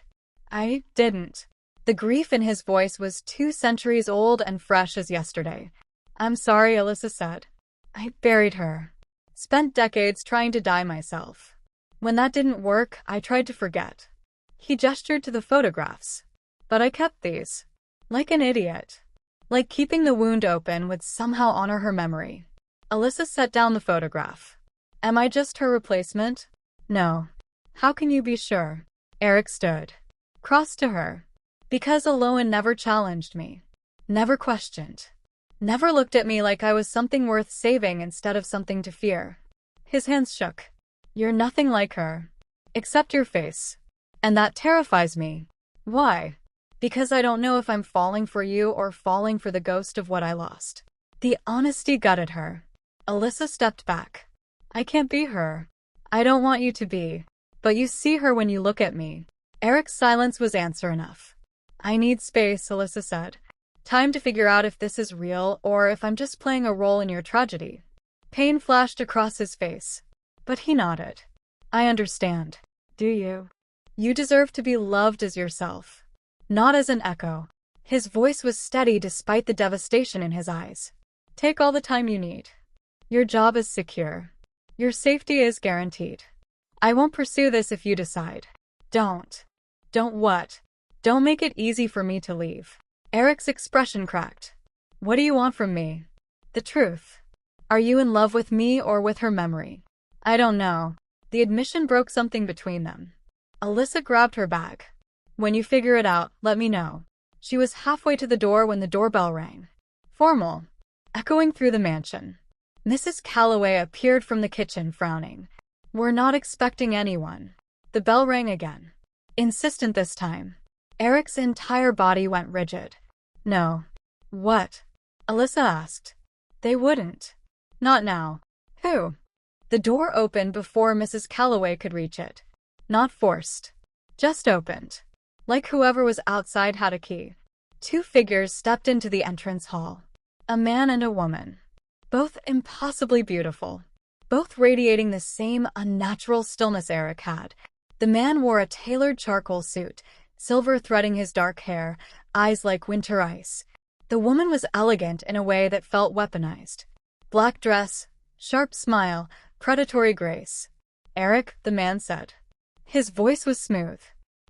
I didn't. The grief in his voice was 2 centuries old and fresh as yesterday. I'm sorry, Alyssa said. I buried her. Spent decades trying to die myself. When that didn't work, I tried to forget. He gestured to the photographs. But I kept these. Like an idiot. Like keeping the wound open would somehow honor her memory. Alyssa set down the photograph. Am I just her replacement? No. How can you be sure? Eric stood. Crossed to her. Because Aloan never challenged me. Never questioned. Never looked at me like I was something worth saving instead of something to fear. His hands shook. You're nothing like her. Except your face. And that terrifies me. Why? Because I don't know if I'm falling for you or falling for the ghost of what I lost. The honesty gutted her. Alyssa stepped back. I can't be her. I don't want you to be. But you see her when you look at me. Eric's silence was answer enough. I need space, Alyssa said. Time to figure out if this is real or if I'm just playing a role in your tragedy. Pain flashed across his face, but he nodded. I understand. Do you? You deserve to be loved as yourself, not as an echo. His voice was steady despite the devastation in his eyes. Take all the time you need. Your job is secure. Your safety is guaranteed. I won't pursue this if you decide. Don't. Don't what? Don't make it easy for me to leave. Eric's expression cracked. What do you want from me? The truth. Are you in love with me or with her memory? I don't know. The admission broke something between them. Alyssa grabbed her bag. When you figure it out, let me know. She was halfway to the door when the doorbell rang. Formal. Echoing through the mansion. Mrs. Calloway appeared from the kitchen, frowning. We're not expecting anyone. The bell rang again. Insistent this time. Eric's entire body went rigid. No. What? Alyssa asked. They wouldn't. Not now. Who? The door opened before Mrs. Calloway could reach it. Not forced. Just opened. Like whoever was outside had a key. Two figures stepped into the entrance hall. A man and a woman. Both impossibly beautiful. Both radiating the same unnatural stillness Eric had. The man wore a tailored charcoal suit, silver threading his dark hair, eyes like winter ice. The woman was elegant in a way that felt weaponized. Black dress, sharp smile, predatory grace. Eric, the man said. His voice was smooth.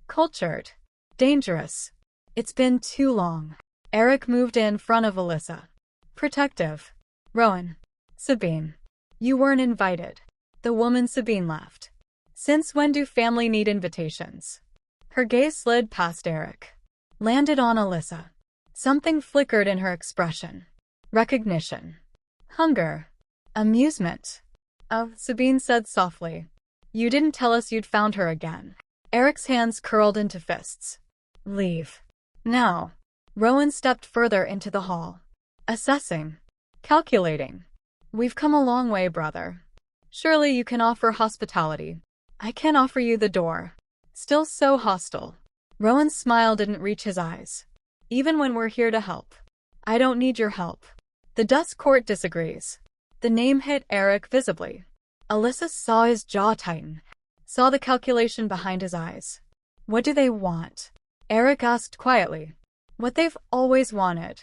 Cultured. Dangerous. It's been too long. Eric moved in front of Alyssa. Protective. Rowan. Sabine. You weren't invited. The woman Sabine laughed. Since when do family need invitations? Her gaze slid past Eric. Landed on Alyssa. Something flickered in her expression. Recognition. Hunger. Amusement. Oh, Sabine said softly. You didn't tell us you'd found her again. Eric's hands curled into fists. Leave. Now. Rowan stepped further into the hall. Assessing. Calculating. We've come a long way, brother. Surely you can offer hospitality. I can't offer you the door. Still so hostile. Rowan's smile didn't reach his eyes. Even when we're here to help. I don't need your help. The Dust Court disagrees. The name hit Eric visibly. Alyssa saw his jaw tighten. Saw the calculation behind his eyes. What do they want? Eric asked quietly. What they've always wanted.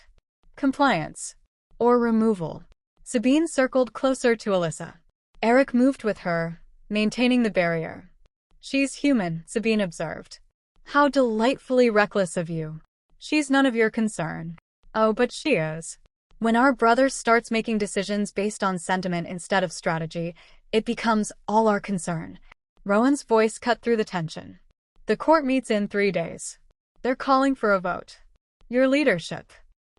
Compliance. Or removal. Sabine circled closer to Alyssa. Eric moved with her, maintaining the barrier. She's human, Sabine observed. How delightfully reckless of you. She's none of your concern. Oh, but she is. When our brother starts making decisions based on sentiment instead of strategy, it becomes all our concern. Rowan's voice cut through the tension. The court meets in 3 days. They're calling for a vote. Your leadership.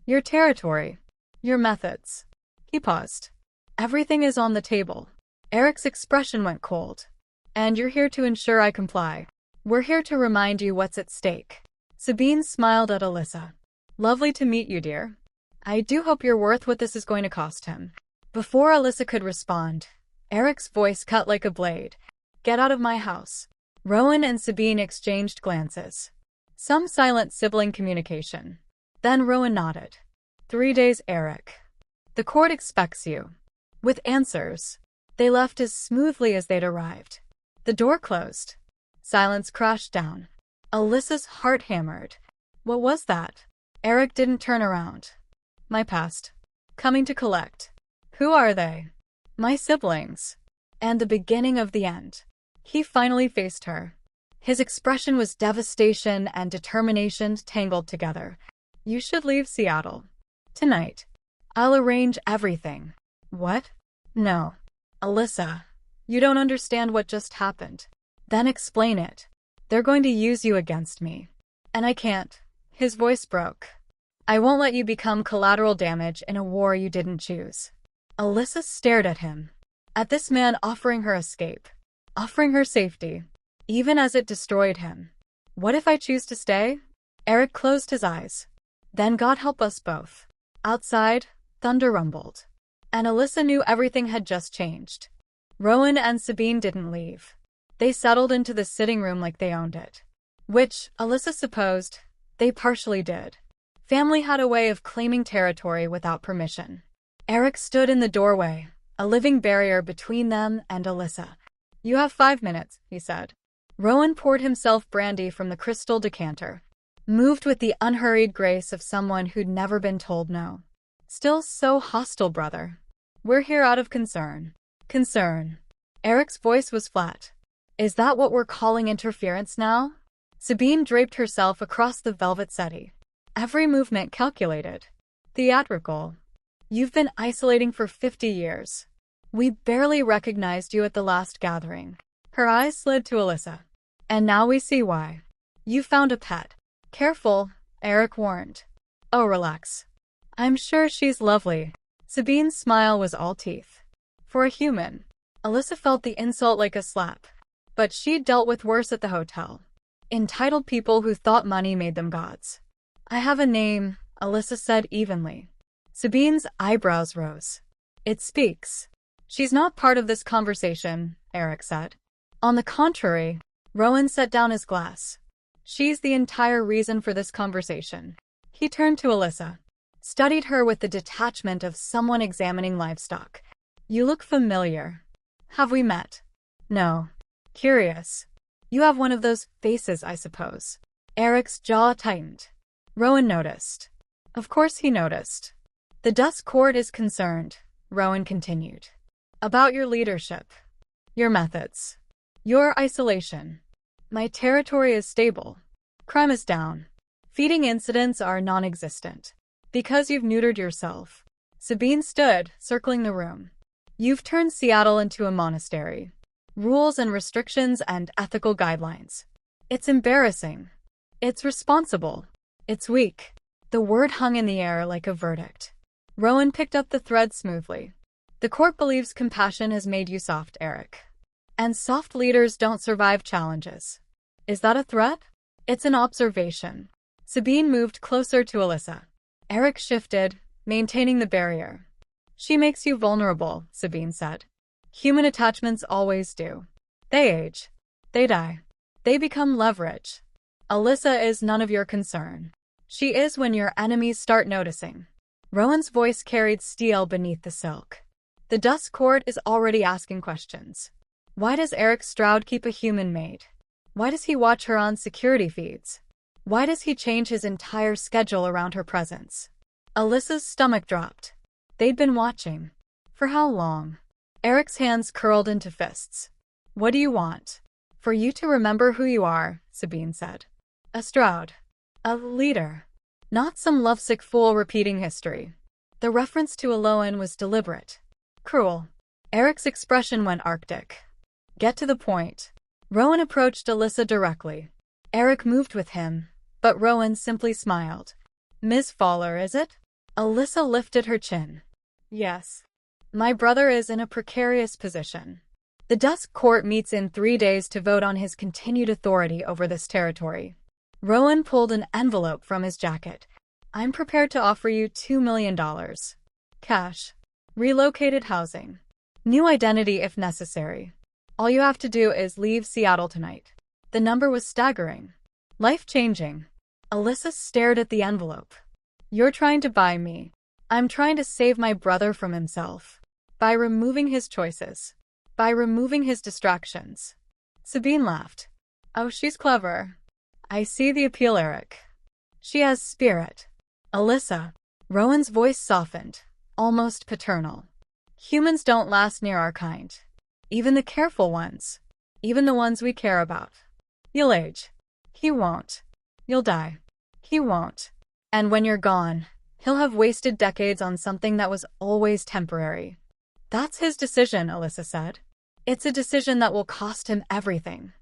Your territory. Your methods. He paused. Everything is on the table. Eric's expression went cold. And you're here to ensure I comply. We're here to remind you what's at stake. Sabine smiled at Alyssa. Lovely to meet you, dear. I do hope you're worth what this is going to cost him. Before Alyssa could respond, Eric's voice cut like a blade. Get out of my house. Rowan and Sabine exchanged glances. Some silent sibling communication. Then Rowan nodded. 3 days, Eric. The court expects you. With answers. They left as smoothly as they'd arrived. The door closed. Silence crashed down. Alyssa's heart hammered. What was that? Eric didn't turn around. My past. Coming to collect. Who are they? My siblings. And the beginning of the end. He finally faced her. His expression was devastation and determination tangled together. You should leave Seattle. Tonight. I'll arrange everything. What? No. Alyssa, you don't understand what just happened. Then explain it. They're going to use you against me. And I can't. His voice broke. I won't let you become collateral damage in a war you didn't choose. Alyssa stared at him. At this man offering her escape. Offering her safety. Even as it destroyed him. What if I choose to stay? Eric closed his eyes. Then God help us both. Outside, thunder rumbled. And Alyssa knew everything had just changed. Rowan and Sabine didn't leave. They settled into the sitting room like they owned it. Which, Alyssa supposed, they partially did. Family had a way of claiming territory without permission. Eric stood in the doorway, a living barrier between them and Alyssa. "You have 5 minutes," he said. Rowan poured himself brandy from the crystal decanter, moved with the unhurried grace of someone who'd never been told no. "Still so hostile, brother. We're here out of concern." "Concern?" Eric's voice was flat. "Is that what we're calling interference now?" Sabine draped herself across the velvet settee, every movement calculated. "Theatrical. You've been isolating for 50 years. We barely recognized you at the last gathering." Her eyes slid to Alyssa. "And now we see why. You found a pet." "Careful," Eric warned. "Oh, relax. I'm sure she's lovely." Sabine's smile was all teeth. For a human. Alyssa felt the insult like a slap. But she'd dealt with worse at the hotel. Entitled people who thought money made them gods. "I have a name," Alyssa said evenly. Sabine's eyebrows rose. "It speaks." "She's not part of this conversation," Eric said. "On the contrary," Rowan set down his glass. "She's the entire reason for this conversation." He turned to Alyssa, studied her with the detachment of someone examining livestock. "You look familiar. Have we met?" "No." "Curious. You have one of those faces, I suppose." Eric's jaw tightened. Rowan noticed. Of course he noticed. "The Dusk Court is concerned," Rowan continued. "About your leadership. Your methods. Your isolation. My territory is stable. Crime is down. Feeding incidents are non-existent. Because you've neutered yourself." Sabine stood, circling the room. "You've turned Seattle into a monastery. Rules and restrictions and ethical guidelines. It's embarrassing. It's responsible. It's weak." The word hung in the air like a verdict. Rowan picked up the thread smoothly. "The court believes compassion has made you soft, Eric. And soft leaders don't survive challenges." "Is that a threat?" "It's an observation." Sabine moved closer to Alyssa. Eric shifted, maintaining the barrier. "She makes you vulnerable," Sabine said. "Human attachments always do. They age. They die. They become leverage. Alyssa is none of your concern. She is when your enemies start noticing." Rowan's voice carried steel beneath the silk. "The Dusk Court is already asking questions. Why does Eric Stroud keep a human maid? Why does he watch her on security feeds? Why does he change his entire schedule around her presence?" Alyssa's stomach dropped. They'd been watching. For how long? Eric's hands curled into fists. "What do you want?" "For you to remember who you are," Sabine said. "A Stroud. A leader. Not some lovesick fool repeating history." The reference to Aloan was deliberate. Cruel. Eric's expression went arctic. "Get to the point." Rowan approached Alyssa directly. Eric moved with him, but Rowan simply smiled. "Ms. Fowler, is it?" Alyssa lifted her chin. "Yes. My brother is in a precarious position. The Dusk Court meets in 3 days to vote on his continued authority over this territory." Rowan pulled an envelope from his jacket. "I'm prepared to offer you $2 million. Cash. Relocated housing. New identity if necessary. All you have to do is leave Seattle tonight." The number was staggering. Life-changing. Alyssa stared at the envelope. "You're trying to buy me. I'm trying to save my brother from himself. By removing his choices. By removing his distractions." Sabine laughed. "Oh, she's clever. I see the appeal, Eric. She has spirit." "Alyssa." Rowan's voice softened, almost paternal. "Humans don't last near our kind. Even the careful ones. Even the ones we care about. You'll age. He won't. You'll die. He won't. And when you're gone, he'll have wasted decades on something that was always temporary." "That's his decision," Alyssa said. "It's a decision that will cost him everything.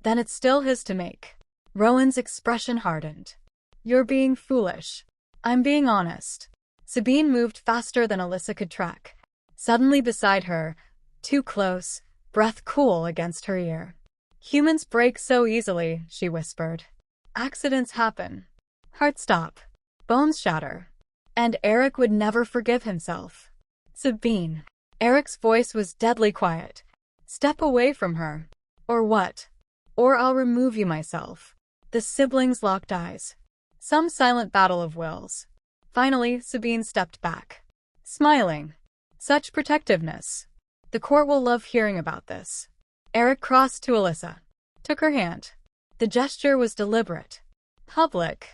Then it's still his to make." Rowan's expression hardened. "You're being foolish." "I'm being honest." Sabine moved faster than Alyssa could track. Suddenly beside her, too close, breath cool against her ear. "Humans break so easily," she whispered. "Accidents happen. Hearts stop. Bones shatter. And Eric would never forgive himself." "Sabine." Eric's voice was deadly quiet. "Step away from her. Or what? Or I'll remove you myself." The siblings locked eyes. Some silent battle of wills. Finally, Sabine stepped back. Smiling. Such protectiveness. The court will love hearing about this. Eric crossed to Alyssa. Took her hand. The gesture was deliberate. Public.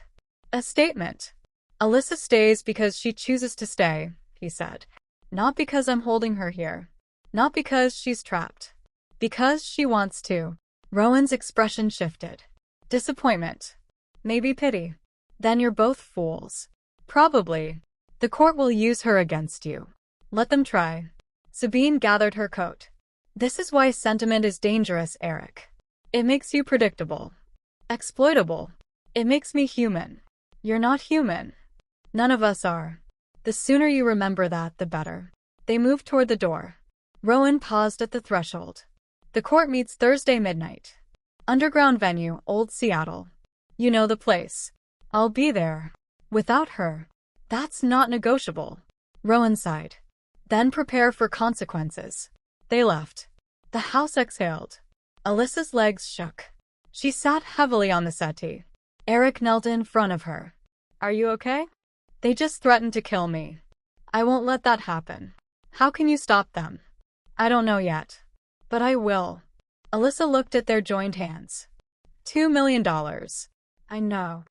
A statement. Alyssa stays because she chooses to stay, he said. Not because I'm holding her here. Not because she's trapped. Because she wants to. Rowan's expression shifted. Disappointment. Maybe pity. Then you're both fools. Probably. The court will use her against you. Let them try. Sabine gathered her coat. This is why sentiment is dangerous, Eric. It makes you predictable. Exploitable. It makes me human. You're not human. None of us are. The sooner you remember that, the better. They moved toward the door. Rowan paused at the threshold. The court meets Thursday midnight. Underground venue, Old Seattle. You know the place. I'll be there. Without her. That's not negotiable. Rowan sighed. Then prepare for consequences. They left. The house exhaled. Alyssa's legs shook. She sat heavily on the settee. Eric knelt in front of her. Are you okay? They just threatened to kill me. I won't let that happen. How can you stop them? I don't know yet. But I will. Alyssa looked at their joined hands. $2 million. I know.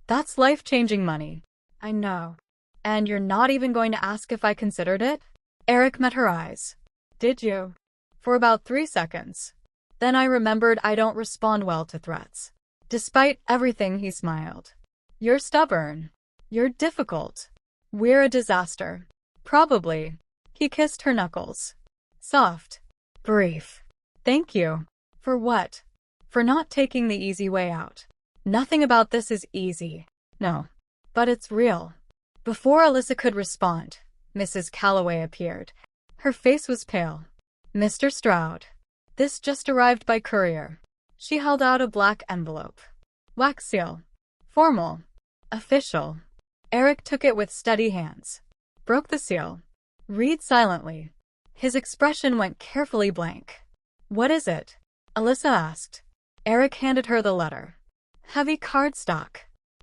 That's life-changing money. I know. And you're not even going to ask if I considered it? Eric met her eyes. Did you? For about 3 seconds. Then I remembered I don't respond well to threats. Despite everything, he smiled. You're stubborn. You're difficult. We're a disaster. Probably. He kissed her knuckles. Soft. Brief. Thank you. For what? For not taking the easy way out. Nothing about this is easy. No. But it's real. Before Alyssa could respond, Mrs. Calloway appeared. Her face was pale. Mr. Stroud. This just arrived by courier. She held out a black envelope. Wax seal. Formal. Official. Eric took it with steady hands. Broke the seal. Read silently. His expression went carefully blank. What is it? Alyssa asked. Eric handed her the letter. Heavy cardstock.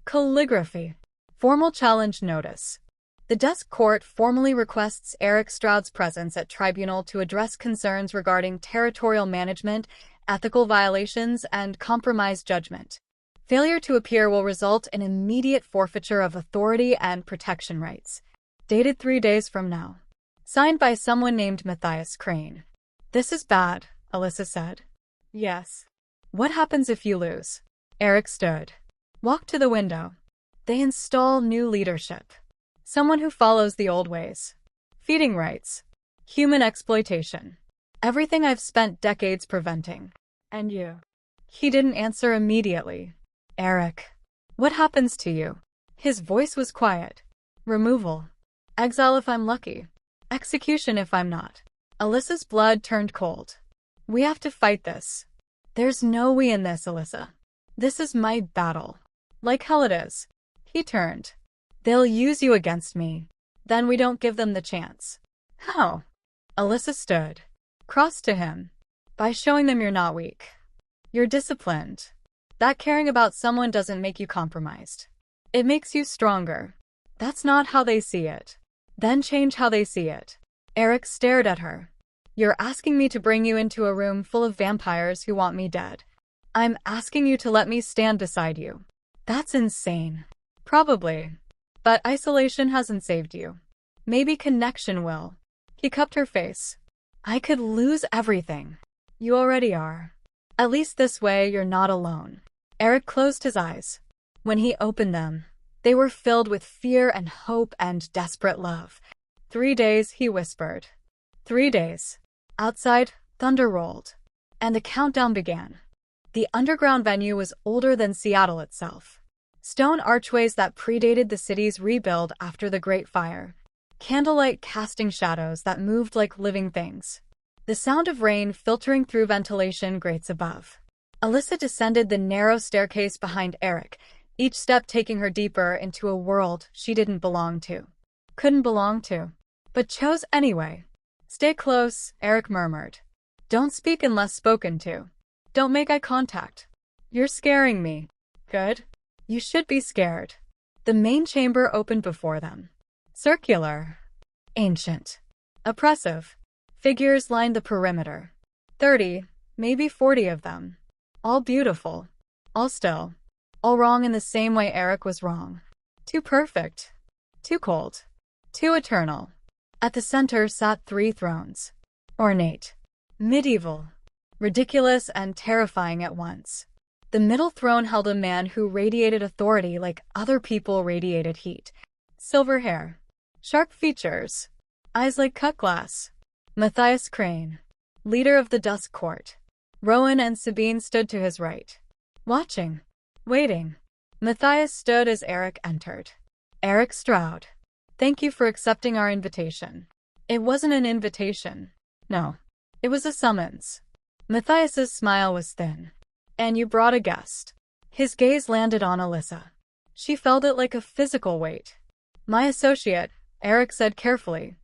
Calligraphy. Formal challenge notice. The Desk Court formally requests Eric Stroud's presence at tribunal to address concerns regarding territorial management, ethical violations, and compromised judgment. Failure to appear will result in immediate forfeiture of authority and protection rights. Dated 3 days from now. Signed by someone named Matthias Crane. This is bad, Alyssa said. Yes. What happens if you lose? Eric stood. Walked to the window. They install new leadership. Someone who follows the old ways. Feeding rights. Human exploitation. Everything I've spent decades preventing. And you? He didn't answer immediately. Eric. What happens to you? His voice was quiet. Removal. Exile if I'm lucky. Execution if I'm not. Alyssa's blood turned cold. We have to fight this. There's no we in this, Alyssa. This is my battle. Like hell it is. He turned. They'll use you against me. Then we don't give them the chance. How? Alyssa stood. Crossed to him. By showing them you're not weak. You're disciplined. That caring about someone doesn't make you compromised. It makes you stronger. That's not how they see it. Then change how they see it. Eric stared at her. You're asking me to bring you into a room full of vampires who want me dead. I'm asking you to let me stand beside you. That's insane. Probably. But isolation hasn't saved you. Maybe connection will. He cupped her face. I could lose everything. You already are. At least this way you're not alone. Eric closed his eyes. When he opened them, they were filled with fear and hope and desperate love. 3 days, he whispered. 3 days. Outside, thunder rolled. And the countdown began. The underground venue was older than Seattle itself. Stone archways that predated the city's rebuild after the Great Fire. Candlelight casting shadows that moved like living things. The sound of rain filtering through ventilation grates above. Alyssa descended the narrow staircase behind Eric, each step taking her deeper into a world she didn't belong to. Couldn't belong to. But chose anyway. Stay close, Eric murmured. Don't speak unless spoken to. Don't make eye contact. You're scaring me. Good. You should be scared. The main chamber opened before them. Circular. Ancient. Oppressive. Figures lined the perimeter. 30, maybe 40 of them. All beautiful. All still. All wrong in the same way Eric was wrong. Too perfect. Too cold. Too eternal. At the center sat 3 thrones. Ornate. Medieval. Ridiculous and terrifying at once. The middle throne held a man who radiated authority like other people radiated heat. Silver hair. Sharp features. Eyes like cut glass. Matthias Crane. Leader of the Dusk Court. Rowan and Sabine stood to his right. Watching. Waiting. Matthias stood as Eric entered. Eric Stroud. Thank you for accepting our invitation. It wasn't an invitation. No. It was a summons. Matthias's smile was thin. And you brought a guest. His gaze landed on Alyssa. She felt it like a physical weight. My associate, Eric said carefully.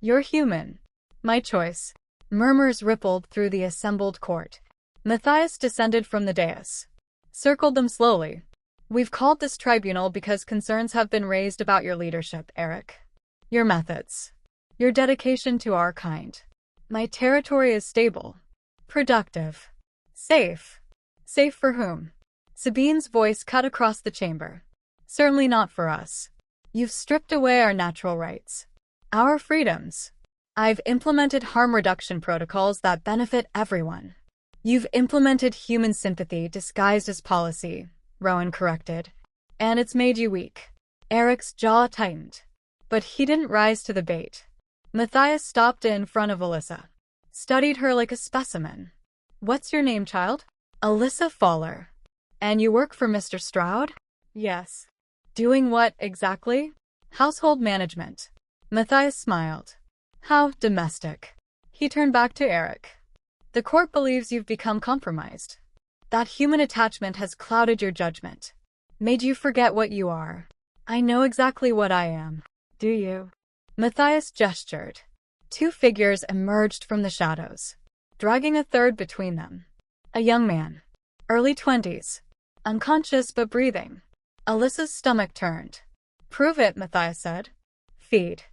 You're human. My choice. Murmurs rippled through the assembled court. Matthias descended from the dais. Circled them slowly. We've called this tribunal because concerns have been raised about your leadership, Eric. Your methods. Your dedication to our kind. My territory is stable. Productive. Safe. Safe for whom? Sabine's voice cut across the chamber. Certainly not for us. You've stripped away our natural rights. Our freedoms. I've implemented harm reduction protocols that benefit everyone. You've implemented human sympathy disguised as policy, Rowan corrected. And it's made you weak. Eric's jaw tightened. But he didn't rise to the bait. Matthias stopped in front of Alyssa. Studied her like a specimen. What's your name, child? Alyssa Fowler. And you work for Mr. Stroud? Yes. Doing what, exactly? Household management. Matthias smiled. How domestic. He turned back to Eric. The court believes you've become compromised. That human attachment has clouded your judgment. Made you forget what you are. I know exactly what I am. Do you? Matthias gestured. 2 figures emerged from the shadows, dragging a third between them. A young man. Early 20s. Unconscious but breathing. Alyssa's stomach turned. Prove it, Matthias said. Feed.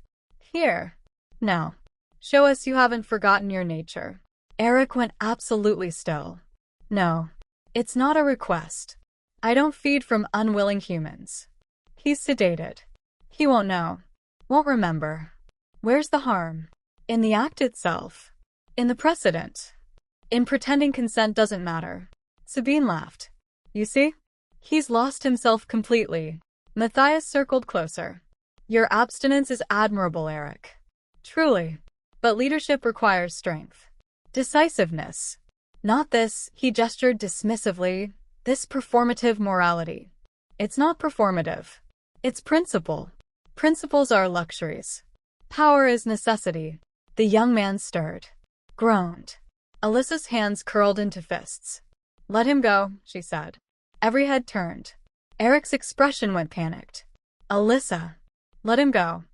Here. Now. Show us you haven't forgotten your nature. Eric went absolutely still. No. It's not a request. I don't feed from unwilling humans. He's sedated. He won't know. Won't remember. Where's the harm? In the act itself. In the precedent. In pretending consent doesn't matter. Sabine laughed. You see? He's lost himself completely. Matthias circled closer. Your abstinence is admirable, Eric. Truly. But leadership requires strength. Decisiveness. Not this, he gestured dismissively, this performative morality. It's not performative. It's principle. Principles are luxuries. Power is necessity. The young man stirred. Groaned. Alyssa's hands curled into fists. Let him go, she said. Every head turned. Eric's expression went panicked. Alyssa. Let him go.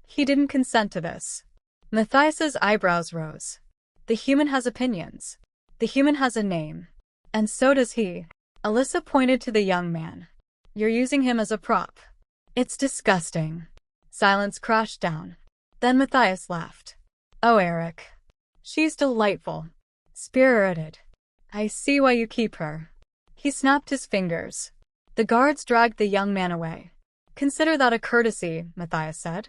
He didn't consent to this. Matthias's eyebrows rose. The human has opinions. The human has a name. And so does he. Alyssa pointed to the young man. You're using him as a prop. It's disgusting. Silence crashed down. Then Matthias laughed. Oh, Eric. She's delightful. Spirited. I see why you keep her. He snapped his fingers. The guards dragged the young man away. Consider that a courtesy, Matthias said.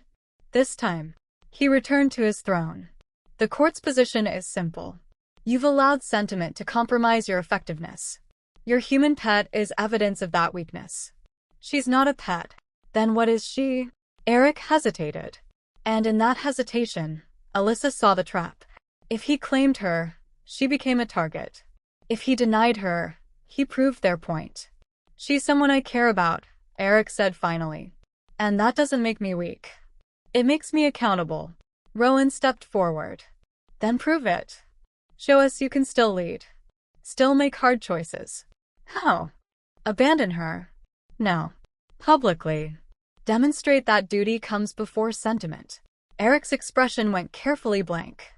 This time. He returned to his throne. The court's position is simple. You've allowed sentiment to compromise your effectiveness. Your human pet is evidence of that weakness. She's not a pet. Then what is she? Eric hesitated. And in that hesitation, Alyssa saw the trap. If he claimed her, she became a target. If he denied her, he proved their point. She's someone I care about, Eric said finally. And that doesn't make me weak. It makes me accountable. Rowan stepped forward. Then prove it. Show us you can still lead. Still make hard choices. How? Abandon her? No. Publicly. Demonstrate that duty comes before sentiment. Eric's expression went carefully blank.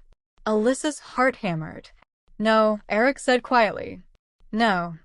Alyssa's heart hammered. No, Eric said quietly. No.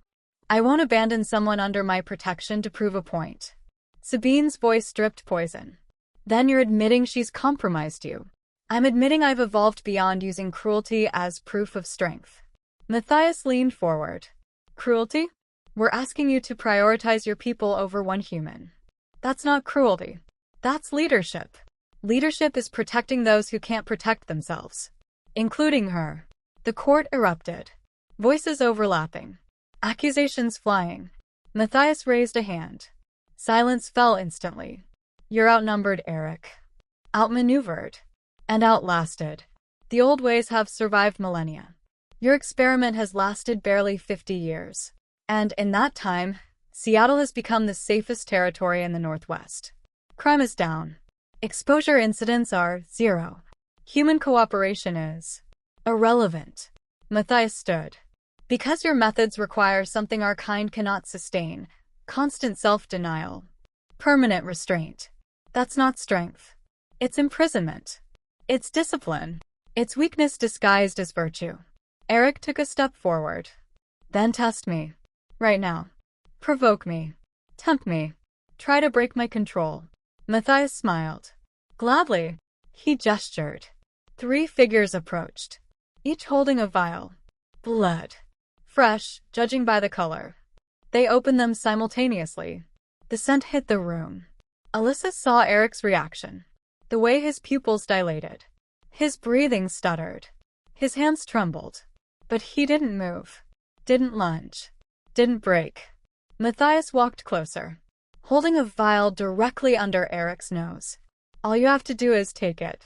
I won't abandon someone under my protection to prove a point. Sabine's voice dripped poison. Then you're admitting she's compromised you. I'm admitting I've evolved beyond using cruelty as proof of strength. Matthias leaned forward. Cruelty? We're asking you to prioritize your people over one human. That's not cruelty. That's leadership. Leadership is protecting those who can't protect themselves. Including her. The court erupted. Voices overlapping. Accusations flying. Matthias raised a hand. Silence fell instantly. You're outnumbered, Eric. Outmaneuvered. And outlasted. The old ways have survived millennia. Your experiment has lasted barely 50 years. And in that time, Seattle has become the safest territory in the Northwest. Crime is down. Exposure incidents are 0. Human cooperation is irrelevant. Matthias stood. Because your methods require something our kind cannot sustain, constant self-denial, permanent restraint. That's not strength. It's imprisonment. It's discipline. It's weakness disguised as virtue. Eric took a step forward. Then test me. Right now. Provoke me. Tempt me. Try to break my control. Matthias smiled. Gladly. He gestured. 3 figures approached, each holding a vial. Blood. Fresh, judging by the color. They opened them simultaneously. The scent hit the room. Alyssa saw Eric's reaction. The way his pupils dilated. His breathing stuttered. His hands trembled. But he didn't move. Didn't lunge. Didn't break. Matthias walked closer, holding a vial directly under Eric's nose. All you have to do is take it.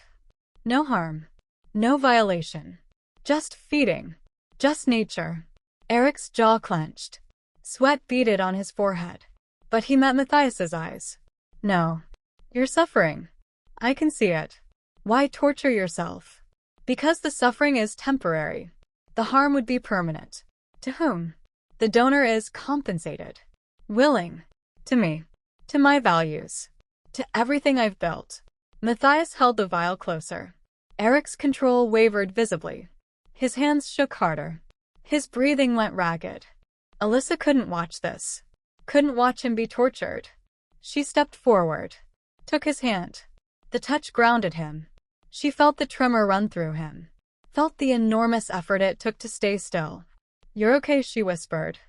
No harm. No violation. Just feeding. Just nature. Eric's jaw clenched. Sweat beaded on his forehead. But he met Matthias's eyes. No. You're suffering. I can see it. Why torture yourself? Because the suffering is temporary. The harm would be permanent. To whom? The donor is compensated. Willing. To me. To my values. To everything I've built. Matthias held the vial closer. Eric's control wavered visibly. His hands shook harder. His breathing went ragged. Alyssa couldn't watch this. Couldn't watch him be tortured. She stepped forward. Took his hand. The touch grounded him. She felt the tremor run through him. Felt the enormous effort it took to stay still. You're okay, she whispered.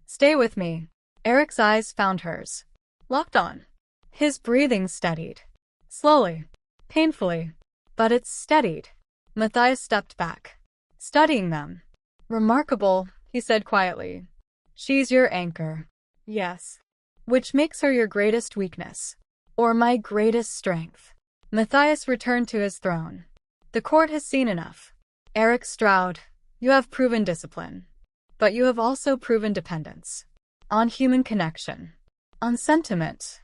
Stay with me. Eric's eyes found hers. Locked on. His breathing steadied. Slowly. Painfully. But it steadied. Matthias stepped back. Studying them. Remarkable, he said quietly. She's your anchor. Yes. Which makes her your greatest weakness. Or my greatest strength. Matthias returned to his throne. The court has seen enough. Eric Stroud, you have proven discipline. But you have also proven dependence. On human connection. On sentiment.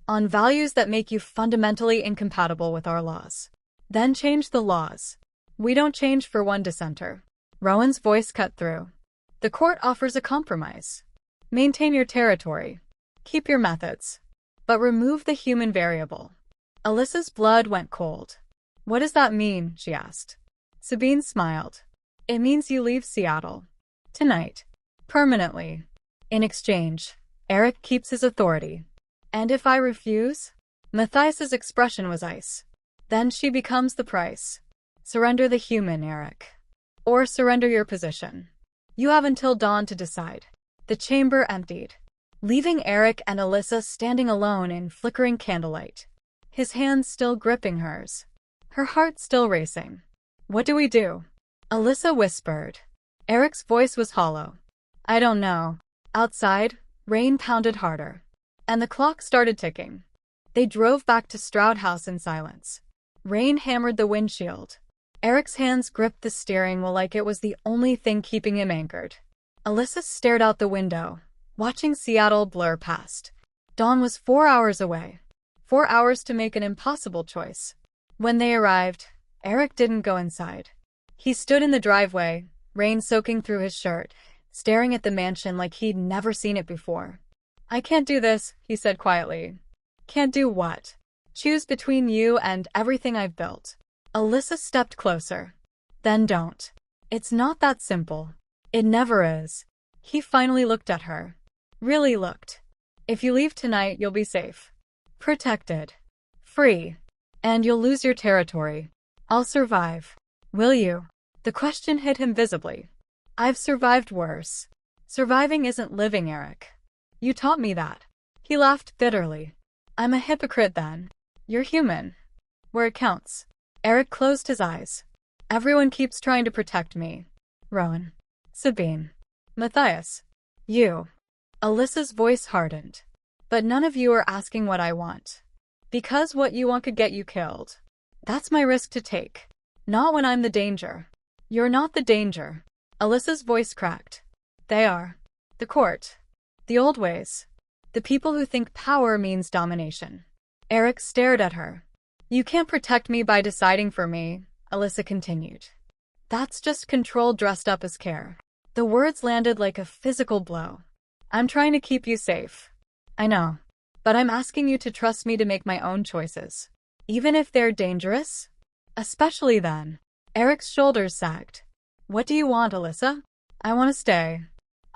On values that make you fundamentally incompatible with our laws. Then change the laws. We don't change for one dissenter. Rowan's voice cut through. The court offers a compromise. Maintain your territory. Keep your methods. But remove the human variable. Alyssa's blood went cold. What does that mean? She asked. Sabine smiled. It means you leave Seattle. Tonight. Permanently. In exchange, Eric keeps his authority. And if I refuse? Matthias's expression was ice. Then she becomes the price. Surrender the human, Eric. Or surrender your position. You have until dawn to decide. The chamber emptied, leaving Eric and Alyssa standing alone in flickering candlelight. His hands still gripping hers. Her heart still racing. What do we do? Alyssa whispered. Eric's voice was hollow. I don't know. Outside, rain pounded harder. And the clock started ticking. They drove back to Stroud House in silence. Rain hammered the windshield. Eric's hands gripped the steering wheel like it was the only thing keeping him anchored. Alyssa stared out the window, watching Seattle blur past. Dawn was 4 hours away. 4 hours to make an impossible choice. When they arrived, Eric didn't go inside. He stood in the driveway, rain soaking through his shirt, staring at the mansion like he'd never seen it before. I can't do this, he said quietly. Can't do what? Choose between you and everything I've built. Alyssa stepped closer. Then don't. It's not that simple. It never is. He finally looked at her. Really looked. If you leave tonight, you'll be safe. Protected. Free. And you'll lose your territory. I'll survive. Will you? The question hit him visibly. I've survived worse. Surviving isn't living, Eric. You taught me that. He laughed bitterly. I'm a hypocrite then. You're human. Where it counts. Eric closed his eyes. Everyone keeps trying to protect me. Rowan. Sabine. Matthias. You. Alyssa's voice hardened. But none of you are asking what I want. Because what you want could get you killed. That's my risk to take. Not when I'm the danger. You're not the danger. Alyssa's voice cracked. They are. The court. The old ways. The people who think power means domination. Eric stared at her. You can't protect me by deciding for me, Alyssa continued. That's just control dressed up as care. The words landed like a physical blow. I'm trying to keep you safe. I know. But I'm asking you to trust me to make my own choices. Even if they're dangerous? Especially then. Eric's shoulders sagged. What do you want, Alyssa? I want to stay.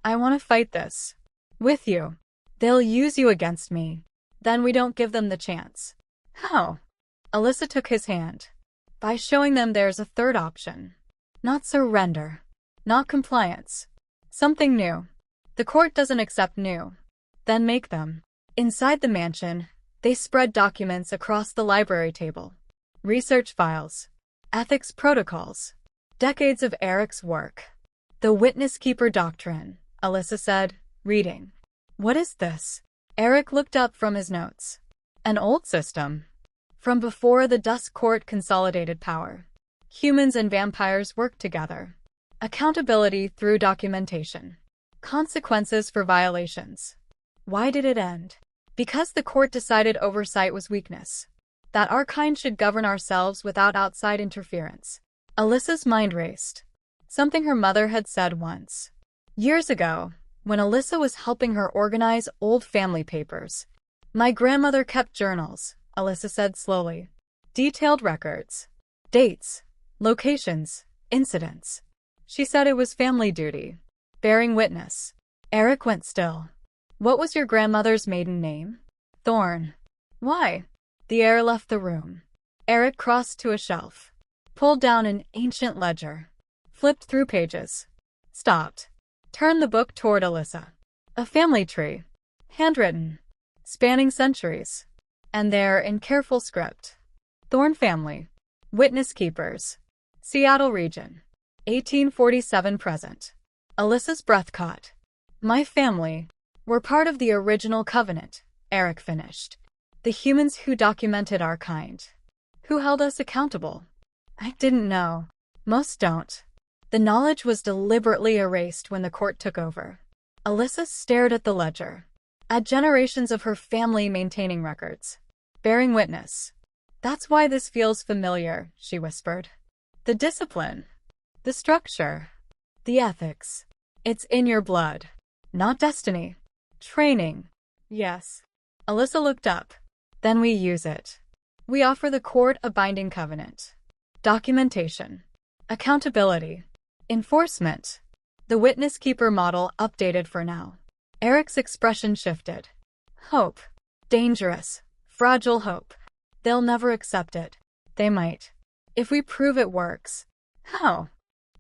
I want to fight this. With you. They'll use you against me. Then we don't give them the chance. How? Alyssa took his hand. By showing them there's a third option. Not surrender. Not compliance. Something new. The court doesn't accept new. Then make them. Inside the mansion, they spread documents across the library table. Research files. Ethics protocols. Decades of Eric's work. The witness-keeper doctrine, Alyssa said, reading. What is this? Eric looked up from his notes. An old system. From before the Dusk Court consolidated power. Humans and vampires worked together. Accountability through documentation. Consequences for violations. Why did it end? Because the court decided oversight was weakness. That our kind should govern ourselves without outside interference. Alyssa's mind raced. Something her mother had said once. Years ago, when Alyssa was helping her organize old family papers. My grandmother kept journals, Alyssa said slowly. Detailed records. Dates. Locations. Incidents. She said it was family duty. Bearing witness. Eric went still. What was your grandmother's maiden name? Thorne. Why? The air left the room. Eric crossed to a shelf. Pulled down an ancient ledger. Flipped through pages. Stopped. Turned the book toward Alyssa. A family tree. Handwritten. Spanning centuries. And there, in careful script. Thorne family. Witness keepers. Seattle region. 1847 present. Alyssa's breath caught. My family. We're part of the original covenant, Eric finished. The humans who documented our kind. Who held us accountable. I didn't know. Most don't. The knowledge was deliberately erased when the court took over. Alyssa stared at the ledger. At generations of her family maintaining records. Bearing witness. That's why this feels familiar, she whispered. The discipline. The structure. The ethics. It's in your blood. Not destiny. Training. Yes. Alyssa looked up. Then we use it. We offer the court a binding covenant. Documentation. Accountability. Enforcement. The witness-keeper model updated for now. Eric's expression shifted. Hope. Dangerous. Fragile hope. They'll never accept it. They might. If we prove it works. How?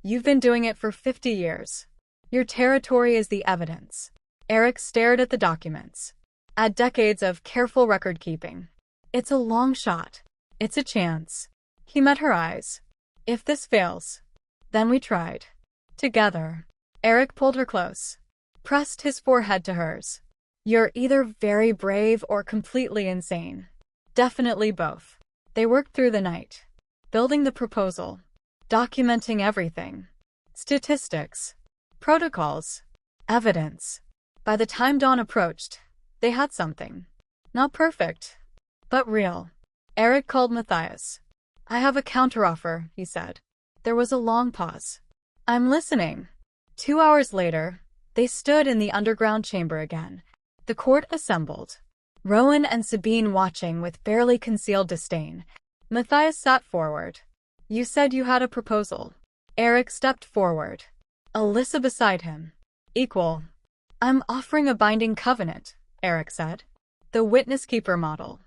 You've been doing it for 50 years. Your territory is the evidence. Eric stared at the documents. At decades of careful record-keeping. It's a long shot. It's a chance. He met her eyes. If this fails, then we tried. Together. Eric pulled her close. Pressed his forehead to hers. You're either very brave or completely insane. Definitely both. They worked through the night. Building the proposal. Documenting everything. Statistics. Protocols. Evidence. By the time dawn approached, they had something. Not perfect, but real. Eric called Matthias. I have a counteroffer, he said. There was a long pause. I'm listening. 2 hours later, they stood in the underground chamber again. The court assembled. Rowan and Sabine watching with barely concealed disdain. Matthias sat forward. You said you had a proposal. Eric stepped forward. Alyssa beside him. Equal. I'm offering a binding covenant, Eric said. The witness-keeper model.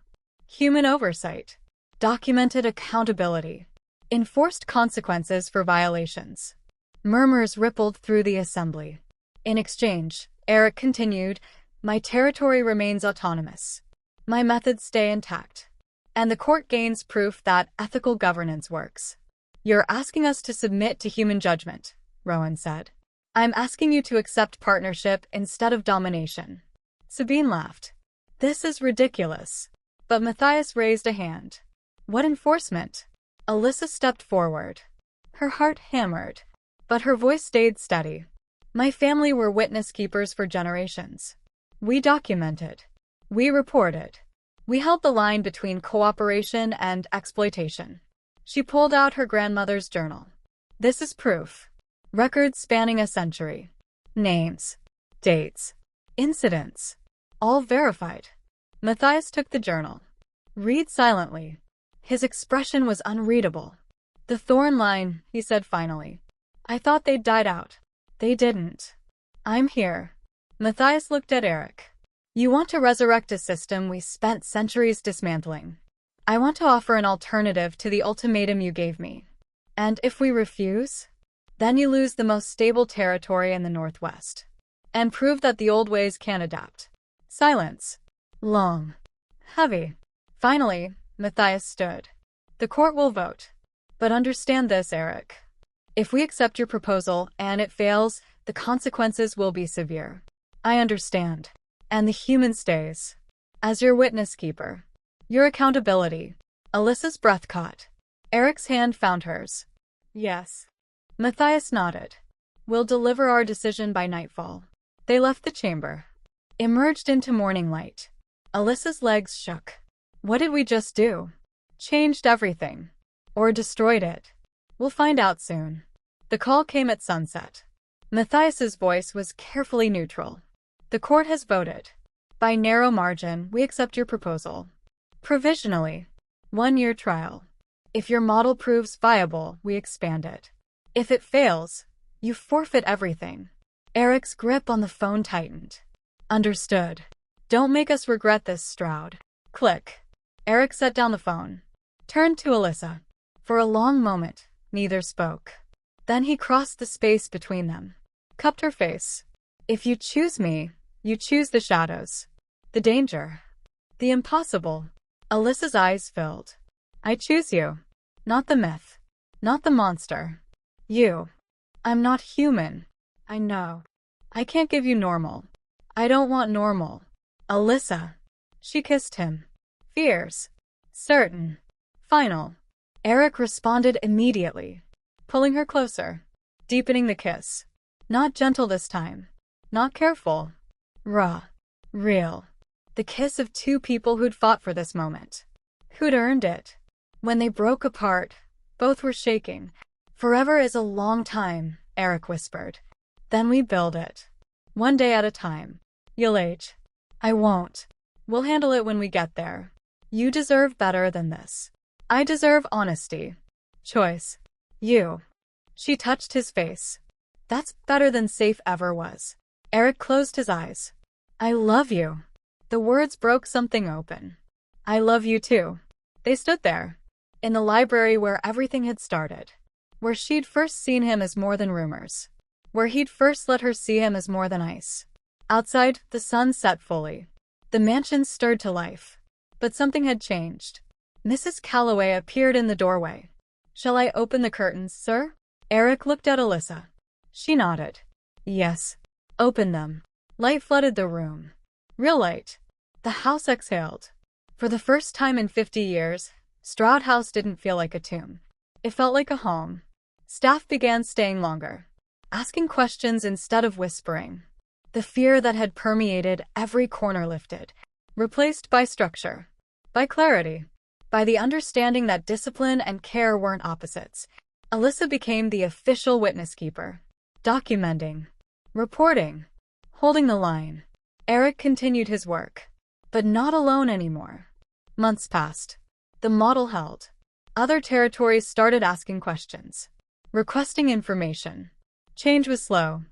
Human oversight. Documented accountability. Enforced consequences for violations. Murmurs rippled through the assembly. In exchange, Eric continued, my territory remains autonomous. My methods stay intact. And the court gains proof that ethical governance works. You're asking us to submit to human judgment, Rowan said. I'm asking you to accept partnership instead of domination. Sabine laughed. This is ridiculous. But Matthias raised a hand. What enforcement? Alyssa stepped forward. Her heart hammered, but her voice stayed steady. My family were witness keepers for generations. We documented. We reported. We held the line between cooperation and exploitation. She pulled out her grandmother's journal. This is proof. Records spanning a century. Names. Dates. Incidents. All verified. Matthias took the journal. Read silently. His expression was unreadable. The thorn line, he said finally. I thought they'd died out. They didn't. I'm here. Matthias looked at Eric. You want to resurrect a system we spent centuries dismantling. I want to offer an alternative to the ultimatum you gave me. And if we refuse, then you lose the most stable territory in the Northwest. And prove that the old ways can adapt. Silence. Long. Heavy. Finally, Matthias stood. The court will vote. But understand this, Eric. If we accept your proposal and it fails, the consequences will be severe. I understand. And the human stays. As your witness keeper. Your accountability. Alyssa's breath caught. Eric's hand found hers. Yes. Matthias nodded. We'll deliver our decision by nightfall. They left the chamber. Emerged into morning light. Alyssa's legs shook. What did we just do? Changed everything. Or destroyed it. We'll find out soon. The call came at sunset. Matthias's voice was carefully neutral. The court has voted. By narrow margin, we accept your proposal. Provisionally. 1-year trial. If your model proves viable, we expand it. If it fails, you forfeit everything. Eric's grip on the phone tightened. Understood. Don't make us regret this, Stroud. Click. Eric set down the phone. Turned to Alyssa. For a long moment, neither spoke. Then he crossed the space between them. Cupped her face. If you choose me, you choose the shadows. The danger. The impossible. Alyssa's eyes filled. I choose you. Not the myth. Not the monster. You. I'm not human. I know. I can't give you normal. I don't want normal. Alyssa. She kissed him. Fierce. Certain. Final. Eric responded immediately, pulling her closer, deepening the kiss. Not gentle this time. Not careful. Raw. Real. The kiss of two people who'd fought for this moment. Who'd earned it. When they broke apart, both were shaking. Forever is a long time, Eric whispered. Then we build it. 1 day at a time. You'll age. I won't. We'll handle it when we get there. You deserve better than this. I deserve honesty. Choice. You. She touched his face. That's better than safe ever was. Eric closed his eyes. I love you. The words broke something open. I love you too. They stood there. In the library where everything had started. Where she'd first seen him as more than rumors. Where he'd first let her see him as more than ice. Outside, the sun set fully. The mansion stirred to life. But something had changed. Mrs. Calloway appeared in the doorway. Shall I open the curtains, sir? Eric looked at Alyssa. She nodded. Yes. Open them. Light flooded the room. Real light. The house exhaled. For the first time in 50 years, Stroud House didn't feel like a tomb. It felt like a home. Staff began staying longer, asking questions instead of whispering. The fear that had permeated every corner lifted, replaced by structure, by clarity, by the understanding that discipline and care weren't opposites. Alyssa became the official witness keeper, documenting, reporting, holding the line. Eric continued his work, but not alone anymore. Months passed. The model held. Other territories started asking questions, requesting information. Change was slow,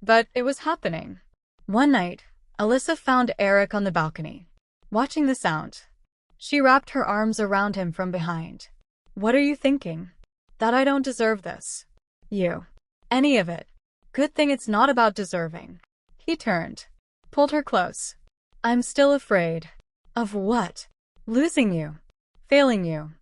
but it was happening. One night, Alyssa found Eric on the balcony, watching the sound. She wrapped her arms around him from behind. What are you thinking? That I don't deserve this. You. Any of it. Good thing it's not about deserving. He turned. Pulled her close. I'm still afraid. Of what? Losing you. Failing you.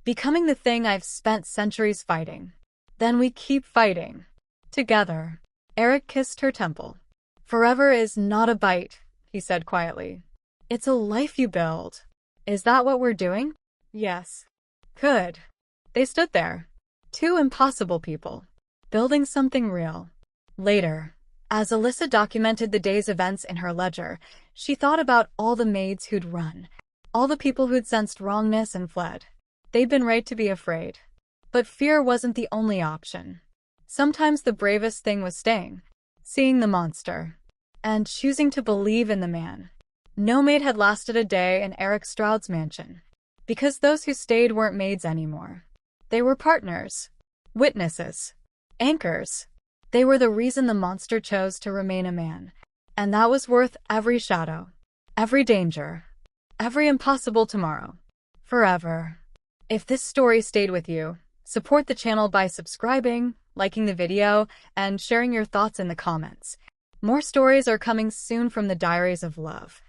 Becoming the thing I've spent centuries fighting. Then we keep fighting. Together. Eric kissed her temple. Forever is not a bite, he said quietly. It's a life you build. Is that what we're doing? Yes. Good. They stood there. Two impossible people. Building something real. Later, as Alyssa documented the day's events in her ledger, she thought about all the maids who'd run, all the people who'd sensed wrongness and fled. They'd been right to be afraid. But fear wasn't the only option. Sometimes the bravest thing was staying, seeing the monster, and choosing to believe in the man. No maid had lasted a day in Eric Stroud's mansion, because those who stayed weren't maids anymore. They were partners, witnesses, anchors. They were the reason the monster chose to remain a man, and that was worth every shadow, every danger, every impossible tomorrow. Forever. If this story stayed with you, support the channel by subscribing, liking the video, and sharing your thoughts in the comments. More stories are coming soon from the Diaries of Love.